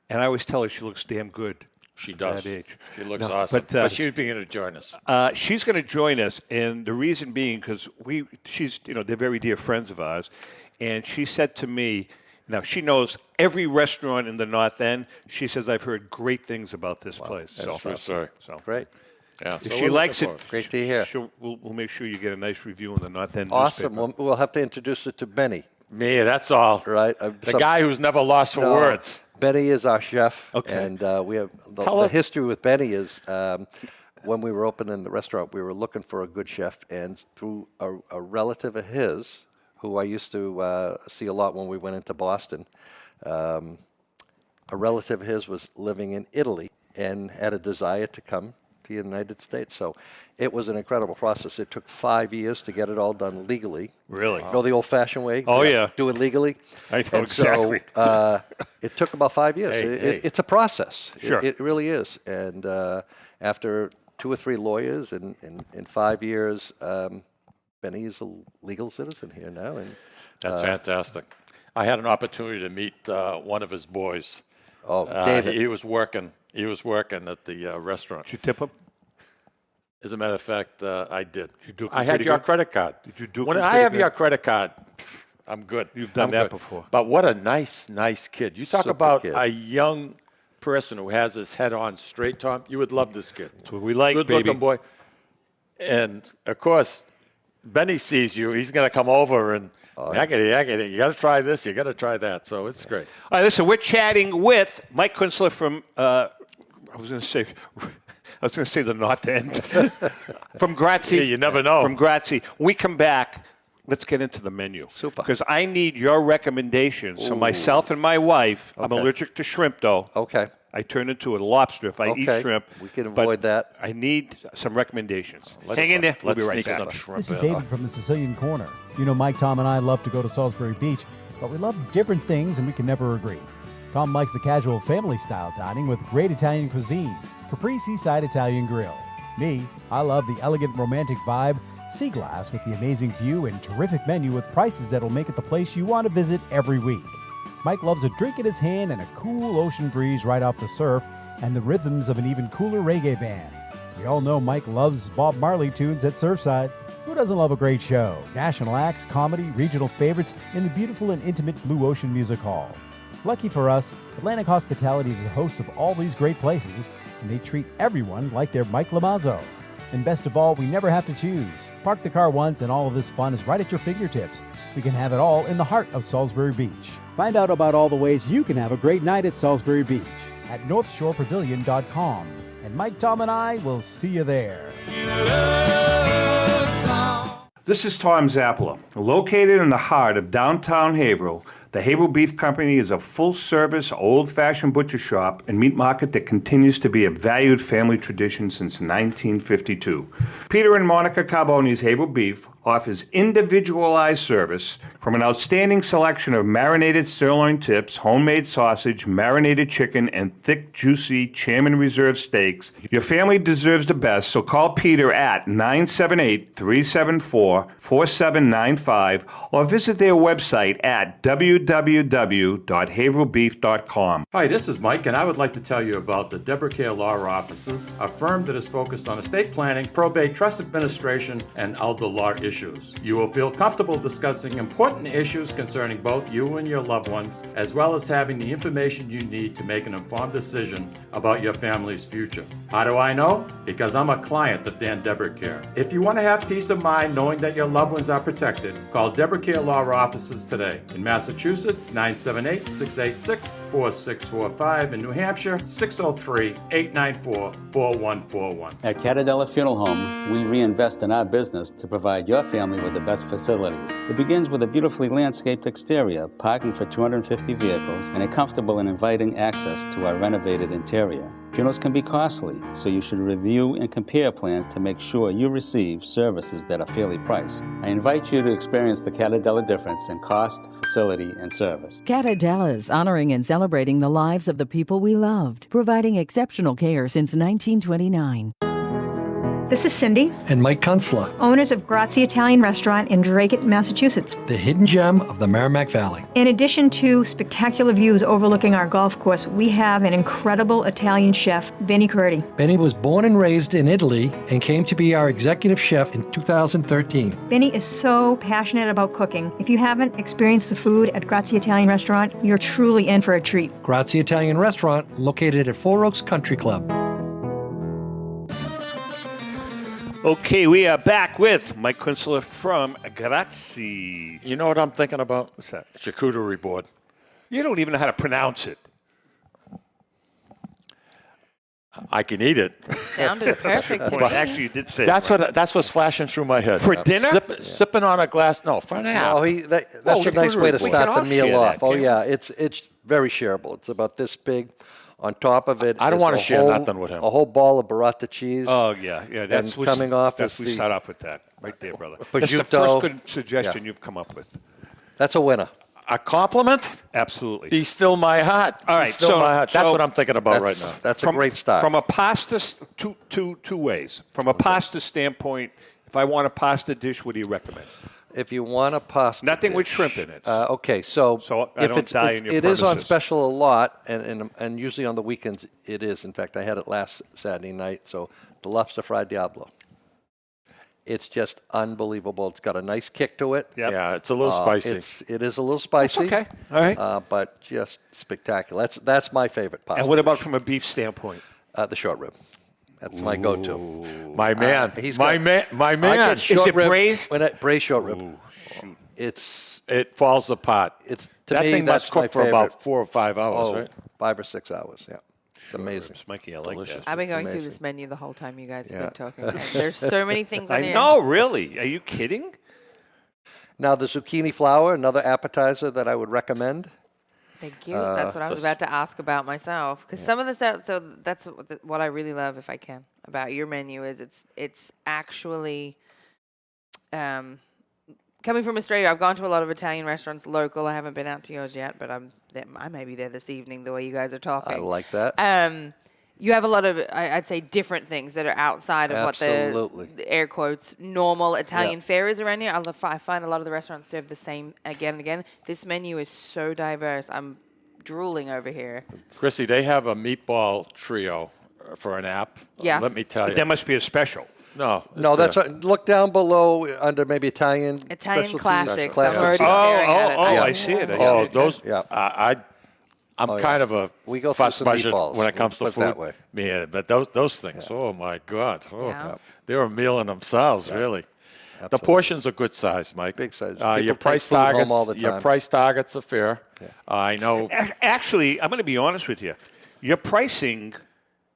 And I always tell her she looks damn good. She does. At that age. She looks awesome. But she's going to join us. She's going to join us, and the reason being because they're very dear friends of ours, and she said to me, now she knows every restaurant in the North End. She says I've heard great things about this place. That's true story. So Great. Yeah. if she likes it, Great to hear. we'll make sure you get a nice review in the North End Awesome. newspaper. We'll have to introduce it to Benny. Me, that's all. Right. The guy who's never lost for words. Benny is our chef. Okay. And we have the history with Benny is when we were opening the restaurant, we were looking for a good chef, and through a relative of his, who I used to see a lot when we went into Boston, a relative of his was living in Italy and had a desire to come to the United States. So it was an incredible process. It took 5 years to get it all done legally. Really? You know the old-fashioned way? Oh, yeah. Do it legally. I know and exactly. So it took about 5 years. Hey. It's a process. Sure. It really is. And after 2 or 3 lawyers and in 5 years, Benny is a legal citizen here now. And That's fantastic. I had an opportunity to meet one of his boys. Oh, David. He was working. He was working at the restaurant. Did you tip him? As a matter of fact, I did. You do I had pretty your good? credit card. Did you do When him I pretty have good? your credit card, I'm good. You've done I'm that good. before. But what a nice kid. You talk Super about kid. a young person who has his head on straight, Tom. You would love this kid. That's what we like, Good baby. looking boy. And of course, Benny sees you. He's going to come over and yakety. You got to try this. You got to try that. So it's great. All right, listen, we're chatting with Mike Kuenzler from, I was going to say the North End. From Grazie. Yeah, you never know. From Grazie. When we come back, let's get into the menu. Super. Because I need your recommendations. So myself and my wife, I'm Okay. allergic to shrimp, though. Okay. I turn into a lobster if I eat Okay. shrimp. We can but avoid that. I need some recommendations. Let's- Hang in there. We'll let's be right sneak some back. shrimp This is in. David from the Sicilian Corner. You know, Mike, Tom, and I love to go to Salisbury Beach, but we love different things and we can never agree. Tom likes the casual family-style dining with great Italian cuisine, Capri Seaside Italian Grill. Me, I love the elegant romantic vibe, Sea Glass with the amazing view and terrific menu with prices that'll make it the place you want to visit every week. Mike loves a drink in his hand and a cool ocean breeze right off the surf, and the rhythms of an even cooler reggae band. We all know Mike loves Bob Marley tunes at Surfside. Who doesn't love a great show? National acts, comedy, regional favorites in the beautiful and intimate Blue Ocean Music Hall. Lucky for us, Atlantic Hospitality is the host of all these great places, and they treat everyone like they're Mike Lamazzo. And best of all, we never have to choose. Park the car once and all of this fun is right at your fingertips. We can have it all in the heart of Salisbury Beach. Find out about all the ways you can have a great night at Salisbury Beach at northshorepavilion.com. And Mike, Tom, and I will see you there. This is Tom Zappala. Located in the heart of downtown Haverhill, the Haverhill Beef Company is a full-service, old-fashioned butcher shop and meat market that continues to be a valued family tradition since 1952. Peter and Monica Carboni's Haverhill Beef offers individualized service from an outstanding selection of marinated sirloin tips, homemade sausage, marinated chicken, and thick, juicy Chairman Reserve steaks. Your family deserves the best, so call Peter at 978-374-4795 or visit their website at www.haverhillbeef.com. Hi, this is Mike, and I would like to tell you about the Deborah Care Law Offices, a firm that is focused on estate planning, probate, trust administration, and elder law issues. You will feel comfortable discussing important issues concerning both you and your loved ones, as well as having the information you need to make an informed decision about your family's future. How do I know? Because I'm a client of Dan Deborah Care. If you want to have peace of mind knowing that your loved ones are protected, call Deborah Care Law Offices today. In Massachusetts, 978-686-4645. In New Hampshire, 603-894-4141. At Catadella Funeral Home, we reinvest in our business to provide your family with the best facilities. It begins with a beautifully landscaped exterior, parking for 250 vehicles, and a comfortable and inviting access to our renovated interior. Funerals can be costly, so you should review and compare plans to make sure you receive services that are fairly priced. I invite you to experience the Catadella difference in cost, facility, and service. Catadella's honoring and celebrating the lives of the people we loved, providing exceptional care since 1929. This is Cindy, And Mike Kuenzler, owners of Grazie Italian Restaurant in Dracut, Massachusetts. the hidden gem of the Merrimack Valley. In addition to spectacular views overlooking our golf course, we have an incredible Italian chef, Benny Curti. Benny was born and raised in Italy and came to be our executive chef in 2013. Benny is so passionate about cooking. If you haven't experienced the food at Grazie Italian Restaurant, you're truly in for a treat. Grazie Italian Restaurant, located at Four Oaks Country Club. Okay, we are back with Mike Kuenzler from Grazie. You know what I'm thinking about? What's that? Charcuterie board. You don't even know how to pronounce it. I can eat it. Sounded perfect to Well, me. actually, you did say That's it right. that's what's flashing through my head. For dinner? Sipping on a glass. No, for an hour. No, that's a nice way to we start can the all meal share off. that, Oh can't we? yeah, it's very shareable. It's about this big. On top of it, I don't is wanna a share whole- nothing with him. A whole ball of burrata cheese. Oh, yeah. That's and coming off That's is we the, start off with that right there, brother. That's the prosciutto. first good suggestion Yeah. you've come up with. That's a winner. A compliment? Absolutely. Be still my heart. All right, Be still my heart. That's what I'm thinking about right now. That's a great start. From a pasta, two ways. From a pasta standpoint, if I want a pasta dish, what do you recommend? If you want a pasta Nothing with dish, shrimp in it. Okay, so I if don't it's, die in your it is on premises. special a lot, and usually on the weekends it is. In fact, I had it last Saturday night. So the lobster fried Diablo. It's just unbelievable. It's got a nice kick to it. Yep. Yeah, it's a little spicy. It is a little spicy. That's okay. All right. But just spectacular. That's my favorite pasta. And what about dish. from a beef standpoint? The short rib? That's my go-to. My man. He's my got- man. My I man. get short rib- braised? Braised short rib. It falls apart. It's to that me, thing that's must my cook for favorite. about 4 or 5 hours, Oh, right? 5 or 6 hours. Yeah, it's amazing. Mikey, I like that. I've been going through amazing. this menu the whole time you guys have Yeah. been talking. There's so many things on I here. know, really. Are you kidding? Now the zucchini flour, another appetizer that I would recommend. Thank you. That's what I was about to ask about myself. Because some of the stuff, so that's what I really love, if I can, about your menu is it's actually coming from Australia. I've gone to a lot of Italian restaurants local. I haven't been out to yours yet, but I may be there this evening. The way you guys are talking, I like that. You have a lot of, I'd say, different things that are outside of Absolutely. what the air quotes normal Italian Yeah. fare is around here. I find a lot of the restaurants serve the same again and again. This menu is so diverse. I'm drooling over here. Chrissy, they have a meatball trio for an app. Yeah. Let me tell you. That must be a special. No. No, it's that's look down below under maybe Italian Italian specialties. classics. I'm already staring at it. I see it. I see Oh, it. those. Yeah. I'm Oh, yeah. kind of a We go through fuss some budget meatballs. when it comes to Put it food. that way. Yeah, but those things. Oh my God. Oh, Yeah. they're a meal in themselves, really. The portions are good size, Mike. Big size. Your People price take food home targets. all the Your time. price targets are fair. I know. Actually, I'm going to be honest with you. Your pricing,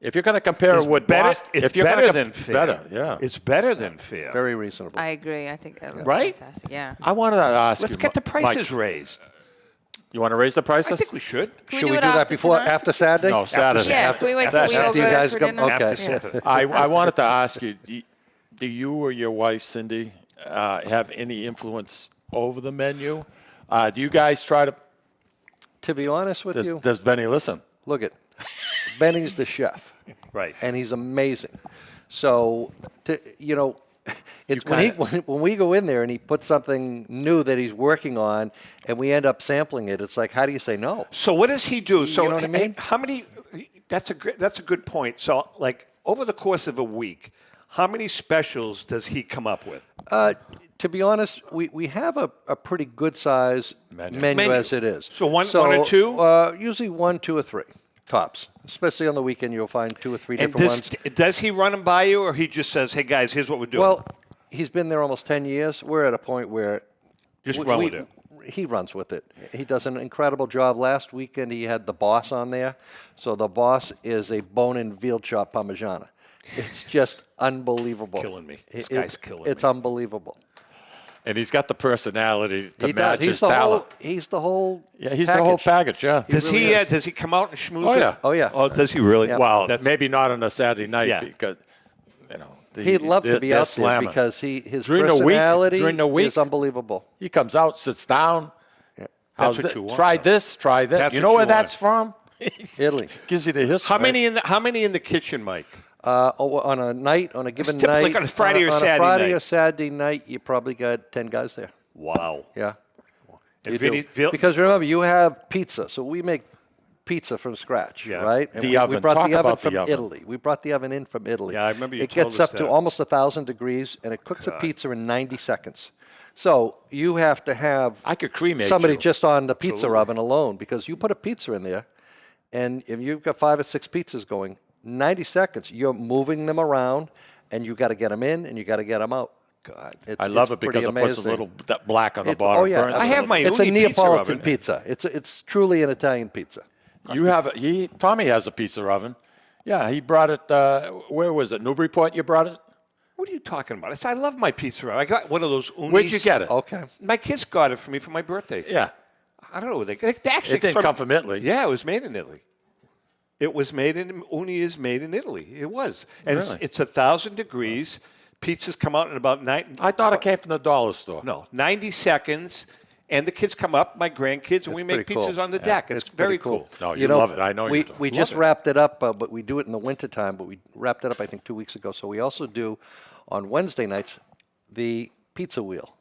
If you're going to compare is it with better. Boston, It's if you're better gonna than fair. better, yeah. It's better than fair. Very reasonable. I agree. I think that looks Right? fantastic. Yeah. I wanted to ask Let's you. get the prices Mike, raised. You want to raise the prices? I think we should. Can Should we we do do it that after before tonight? after Saturday? No, Saturday. Yeah, can we wait till we all After you go guys for go. dinner? Okay. I wanted to ask you, do you or your wife, Cindy, have any influence over the menu? Do you guys try to... To be honest with you, Does Benny listen? look at Benny's the chef, Right. and he's amazing. So, it's You when we go in there and he puts something new that he's working on, and we end up sampling it. It's like, how do you say no? So what does he do? So know what I mean? How many? That's a good point. So like over the course of a week, how many specials does he come up with? To be honest, we have a pretty good size menu as it is. So one or two? Usually 1, 2, or 3 tops. Especially on the weekend, you'll find 2 or 3 And different ones. does he run them by you, or he just says, "Hey guys, here's what we're doing"? Well, he's been there almost 10 years. We're at a point where Just run with it. He runs with it. He does an incredible job. Last weekend, he had the boss on there. So the boss is a bone-in veal chop parmigiana. It's just unbelievable. Killing me. This It- guy's killing It's me. unbelievable. And he's got the personality to He match does. his talent. He's the whole. Yeah, he's the whole package. Yeah. Does really he? is. Does he come out and schmooze? Oh it? yeah. Oh yeah. Oh, does he really? Well, maybe not on a Saturday night Yeah. because He'd love to be they're out slamming. there because his during personality the week, is unbelievable. He comes out, sits down. That's what you want, Try though. this, try that. That's You what know you where that's want. from? Italy. Gives you the history. How many in the kitchen, Mike? On a night, on a given typically night, like on a Friday or on Saturday a Friday night. or Saturday night, you probably got 10 guys there. Wow. Yeah. And You Vinny- do. Because remember, you have pizza, so we make pizza from scratch, Yeah. right? And The we oven. brought Talk the oven about the from oven. Italy. We brought the oven in from Italy. Yeah, I remember you It told gets us up to that. almost 1,000 degrees, and it cooks a pizza in 90 seconds. So you have to have I could cremate somebody you. just on the pizza Absolutely. oven alone, because you put a pizza in there, and if you've got 5 or 6 pizzas going, 90 seconds, you're moving them around, and you got to get them in, and you got to get them out. God, I love it because it puts a little that black on the bottom. Oh yeah, burns it a I have little. my It's a Uni pizza Neapolitan oven. pizza. It's truly an Italian pizza. You have Tommy has a pizza oven. Yeah, he brought it. Where was it? Newburyport. You brought it. What are you talking about? I said, I love my pizza oven. I got one of those Unis. Where'd you get it? Okay. My kids got it for me for my birthday. Yeah, I don't know. They actually it didn't come from Italy. Yeah, it was made in Italy. It was made in Uni is made in Italy. It was, and Really? it's 1,000 degrees. Pizzas come out in about 9. I thought it came from the dollar store. No, 90 seconds, and the kids come up, my grandkids, and we make pretty cool. pizzas on the Yeah, deck. It's very pretty cool. No, you love it. I know we, you do. We Love just it. wrapped it up, but we do it in the wintertime, but we wrapped it up, I think, 2 weeks ago. So we also do, on Wednesday nights, the pizza wheel.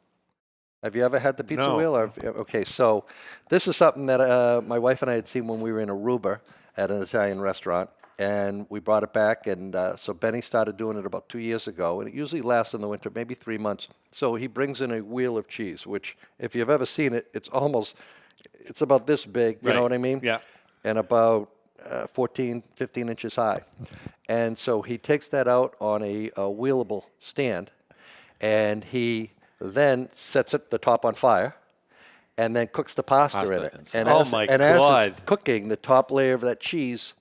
Have you ever had the pizza No. wheel? Okay, so this is something that my wife and I had seen when we were in Aruba at an Italian restaurant, and we brought it back. And so Benny started doing it about 2 years ago, and it usually lasts in the winter, maybe 3 months. So he brings in a wheel of cheese, which, if you've ever seen it, it's about this big, you know Right. what I mean? Yeah. And about 14, 15 inches high. And so he takes that out on a wheelable stand, and he then sets the top on fire, and then cooks the pasta in it. inside. And Oh, as, my and as God. it's cooking, the top layer of that cheese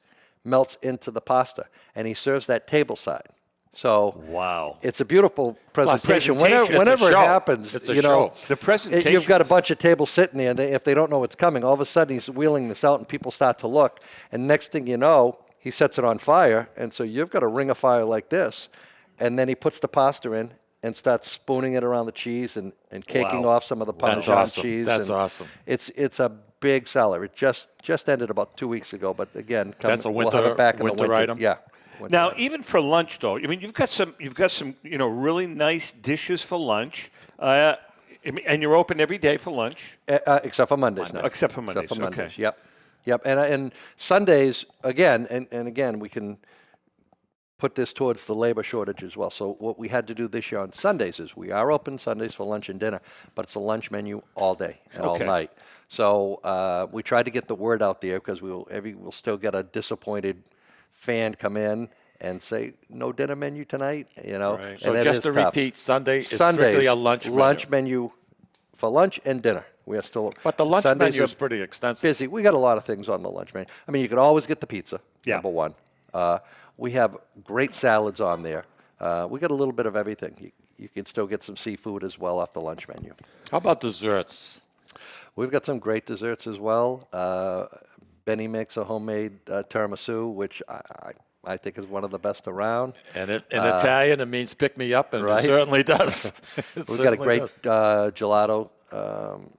melts into the pasta, and he serves that table side. So Wow. it's a beautiful presentation. presentation. Whenever It's it a show. happens, It's a you know, show. The presentation. you've got a bunch of tables sitting there, and if they don't know what's coming, all of a sudden he's wheeling this out, and people start to look, and next thing you know, he sets it on fire, and so you've got a ring of fire like this, and then he puts the pasta in and starts spooning it around the cheese and caking Wow. off some of the That's Parmesan awesome. cheese. That's and awesome. It's a big seller. It just ended about 2 weeks ago, but again, That's a we'll have winter- it back in the winter winter. item? Yeah. winter Now, item. even for lunch, though, I mean, you've got some, really nice dishes for lunch, and you're open every day for lunch. Except for Mondays now. Except for Mondays, okay. Yep. And Sundays again, and again we can put this towards the labor shortage as well. So what we had to do this year on Sundays is we are open Sundays for lunch and dinner, but it's a lunch menu all day and all Okay. night. So we tried to get the word out there because we'll still get a disappointed fan come in and say no dinner menu tonight. You know, Right. and So it just is to tough. repeat, Sunday is Sundays, strictly a lunch menu for lunch and dinner. We are still, But the lunch Sundays menu are is pretty extensive. busy. We got a lot of things on the lunch menu. I mean, you can always get the pizza. Yeah. Number one. We have great salads on there. We got a little bit of everything. You can still get some seafood as well off the lunch menu. How about desserts? We've got some great desserts as well. Benny makes a homemade tiramisu, which I think is one of the best around. And in Italian, it means pick me up, and right? it certainly does. We've got a great gelato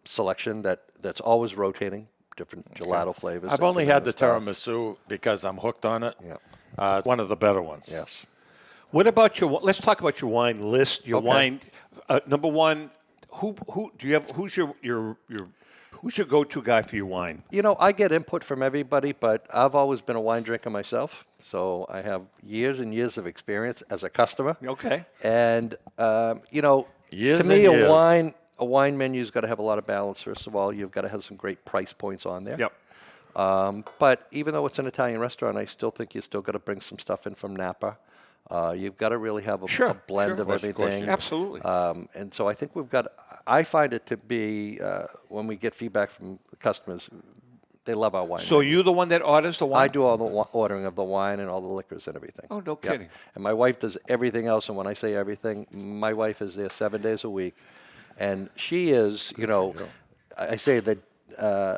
selection that's always rotating, different gelato flavors. I've that only come in had the stuff. tiramisu because I'm hooked on it. Yeah. One of the better ones. Yes. What about let's talk about your wine list. Your Okay. wine, number one, who do you have? Who's your go-to guy for your wine? You know, I get input from everybody, but I've always been a wine drinker myself, so I have years and years of experience as a customer. Okay. And you know, Years to me, and years. a wine menu's got to have a lot of balance. First of all, you've got to have some great price points on there. Yep. But even though it's an Italian restaurant, I still think you still got to bring some stuff in from Napa. You've got to really have a blend of everything. Absolutely. And so I think I find it to be, when we get feedback from customers, they love our wine. So you're the one that orders the wine? I do all the ordering of the wine and all the liquors and everything. Oh, no Yep. kidding. And my wife does everything else. And when I say everything, my wife is there 7 days a week. And she is, I say that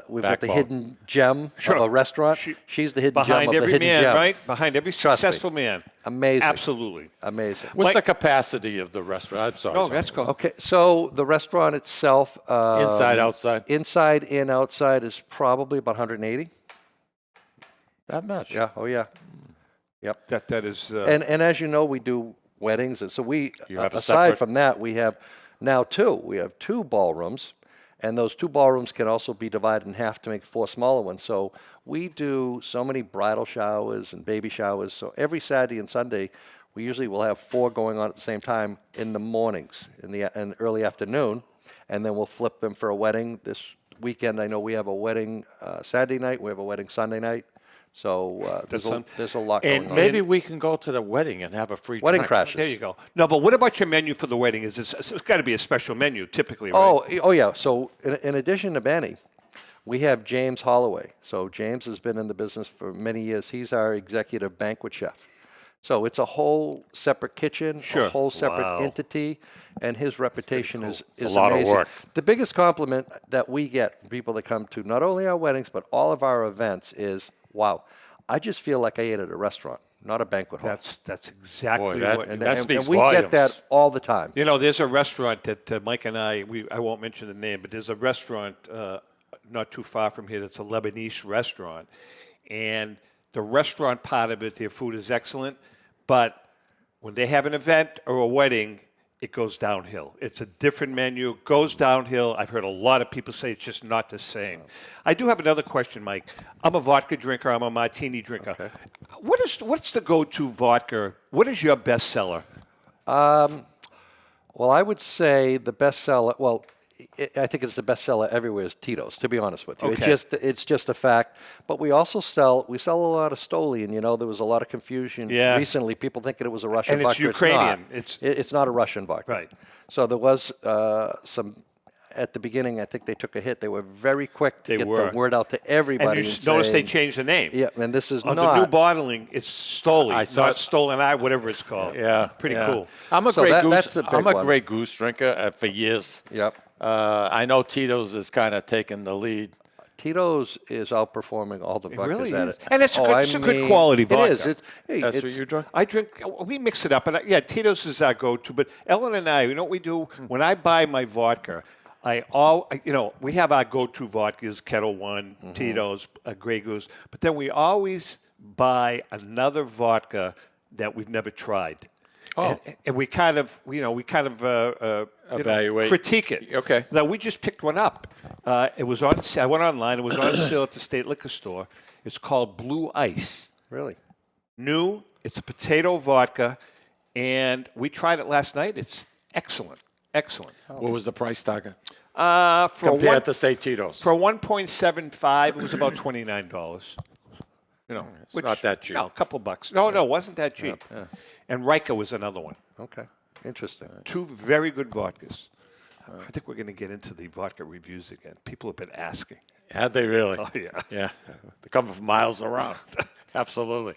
we've got the Backbone. hidden gem Sure. of a restaurant. She's the hidden gem Behind of the every hidden man, gem. right? Behind every Trust me. successful man. Amazing. Absolutely. Amazing. What's the capacity of the restaurant? I'm sorry. No, Tom. let's go. Okay, so the restaurant itself, Inside, outside? inside and outside is probably about 180. That much? Yeah. Oh, yeah. Yep. That is. And as you know, we do weddings, and so we You have a aside separate- from that, we have now we have two ballrooms, and those two ballrooms can also be divided in half to make 4 smaller ones. So we do so many bridal showers and baby showers. So every Saturday and Sunday, we usually will have 4 going on at the same time in the mornings, in the early afternoon, and then we'll flip them for a wedding. This weekend, I know we have a wedding Saturday night. We have a wedding Sunday night. So there's a lot going And on. maybe we can go to the wedding and have a free Wedding drink. crashes. There you go. No, but what about your menu for the wedding? It's got to be a special menu, typically, right? Oh yeah. So in addition to Benny, we have James Holloway. So James has been in the business for many years. He's our executive banquet chef. So it's a whole separate kitchen, Sure. a whole separate Wow. entity, and his reputation is a lot of amazing. work. The biggest compliment that we get from people that come to not only our weddings but all of our events is, "Wow, I just feel like I ate at a restaurant, not a banquet hall." That's exactly Boy, what. and, that and- speaks and we volumes. get that all the time. You know, there's a restaurant that Mike and I won't mention the name, but there's a restaurant not too far from here that's a Lebanese restaurant. And the restaurant part of it, their food is excellent. But when they have an event or a wedding, it goes downhill. It's a different menu, goes downhill. I've heard a lot of people say it's just not the same. I do have another question, Mike. I'm a vodka drinker. I'm a martini drinker. Okay. What's the go-to vodka? What is your best seller? Well, I would say the best seller. Well, I think it's the best seller everywhere is Tito's. To be honest with you, Okay. it's just a fact. But we also sell a lot of Stoli, and there was a lot of confusion recently. People thinking it was a Russian And it's vodka. Ukrainian. It's not a Russian vodka. Right. So there was some. At the beginning, I think they took a hit. They were very quick to get the word out to everybody. And you notice they changed the name. Yeah, and this is On not. the new bottling, it's Stoli, I saw not it. Stolen Eye, whatever it's called. Yeah, Pretty yeah. cool. I'm a So Grey that's Goose. a big I'm a one. Grey Goose drinker for years. Yep. I know Tito's is kind of taking the lead. Tito's is outperforming all the vodkas really at is. it. And it's a good quality vodka. It is. That's what you drink? I drink. We mix it up, and Tito's is our go-to. But Ellen and I, you know what we do? When I buy my vodka, we have our go-to vodkas: Kettle One, Tito's, Grey Goose. But then we always buy another vodka that we've never tried. Oh. And we kind of, Evaluate. critique it. Okay. Now we just picked one up. It was on. I went online. It was on sale at the state liquor store. It's called Blue Ice. Really? New. It's a potato vodka, and we tried it last night. It's excellent. Excellent. What was the price tag? Compared to, say, Tito's. For 1.75, it was about $29. It's not that cheap. No, a couple bucks. No, it wasn't that cheap. Yeah. And Rika was another one. Okay. Interesting. 2 very good vodkas. I think we're going to get into the vodka reviews again. People have been asking. Have they really? Oh, yeah. Yeah. They're coming from miles around. Absolutely.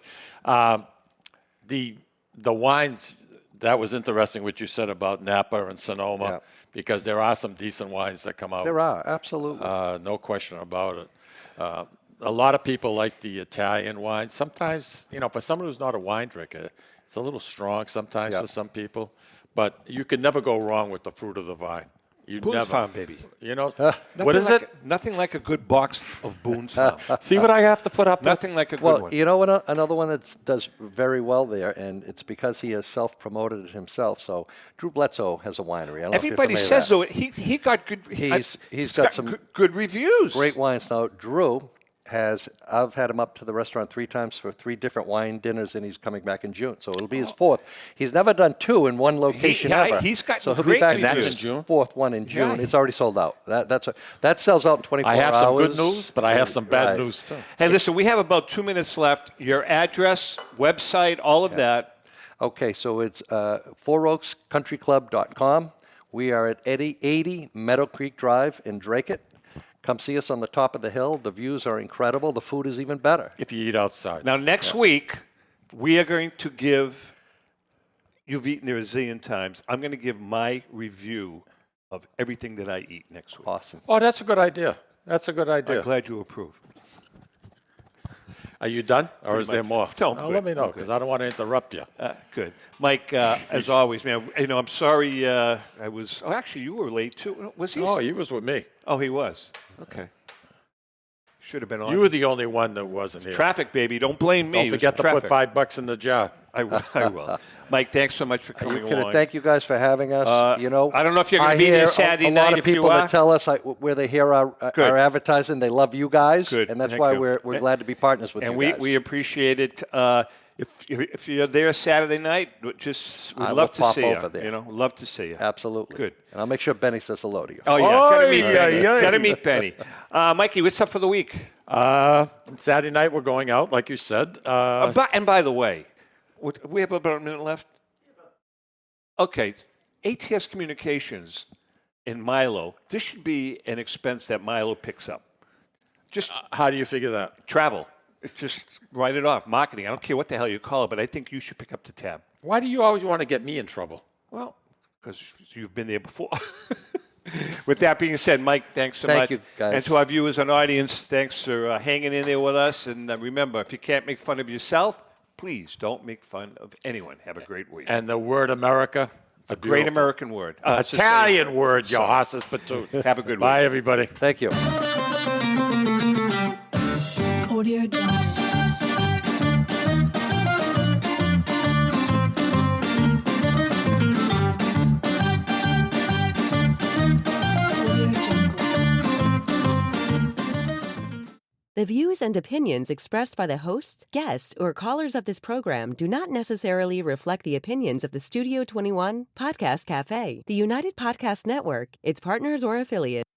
The wines, that was interesting what you said about Napa and Sonoma, because there are some decent wines that come out. There are, absolutely. No question about it. A lot of people like the Italian wine. Sometimes, for someone who's not a wine drinker, it's a little strong sometimes for some people. But you can never go wrong with the fruit of the vine. You Boone's never. Farm, baby. What is it? Nothing like a good box of Boone's Farm. See what I have to put up with? Nothing like a good Well, one. you know what? Another one that does very well there, and it's because he has self-promoted it himself. So Drew Bledsoe has a winery. I don't know if you're Everybody familiar says with that. though he got good. He's got some good reviews. Great wines. Now Drew I've had him up to the restaurant 3 times for 3 different wine dinners, and he's coming back in June. So it'll be his 4th. He's never done 2 in one location ever. He's got so he'll great be back reviews. for That's in June? 4th one in June. Yeah. It's already sold out. That sells out in 24 hours. I have some good news, but I have some bad Right. news too. Hey, listen, we have about 2 minutes left. Your address, website, all of that. Okay, so it's FourOaksCountryClub.com. We are at 80 Meadow Creek Drive in Dracut. Come see us on the top of the hill. The views are incredible. The food is even better. If you eat outside. Now, next week, we are going to give, you've eaten there a zillion times, I'm going to give my review of everything that I eat next week. Awesome. Oh, that's a good idea. That's a good idea. I'm glad you approve. Are you done, or Pretty is there much. more? No, No, good. let me know, I'm because good. I don't want to interrupt you. Good. Mike, as always, man, I'm sorry I was... Oh, actually, you were late, too. Was he? Oh, he was with me. Oh, he was. Okay. Should have been on. You were the only one that wasn't here. Traffic, baby. Don't blame me. Don't It was forget to traffic. put $5 in the jar. I will. Mike, thanks so much for coming along. Thank you guys for having us. I don't know if you're going to be there Saturday night. A lot of if you people are. that tell us where they hear our advertising, they love you guys, Good. and that's Thank why you. we're glad to be partners with and you guys. we appreciate it. If you're there Saturday night, we'd I love will to pop see over you. there. Love to see you. Absolutely. Good. And I'll make sure Benny says hello to you. Oh, yeah. Gotta meet Benny. Gotta meet Benny. Mikey, what's up for the week? Saturday night, we're going out, like you said. And by the way, we have about a minute left. Okay. ATS Communications in Milo, this should be an expense that Milo picks up. Just how do you figure that? Travel. Just write it off. Marketing. I don't care what the hell you call it, but I think you should pick up the tab. Why do you always want to get me in trouble? Well, because you've been there before. With that being said, Mike, thanks so much. Thank you, guys. And to our viewers and audience, thanks for hanging in there with us. And remember, if you can't make fun of yourself, please don't make fun of anyone. Have a great week. And the word America? It's a great American word. Italian word, yo hosses patoot. Have a good week. Bye, everybody. Thank you. Audio Jungle. The views and opinions expressed by the hosts, guests, or callers of this program do not necessarily reflect the opinions of the Studio 21 Podcast Cafe, the United Podcast Network, its partners, or affiliates.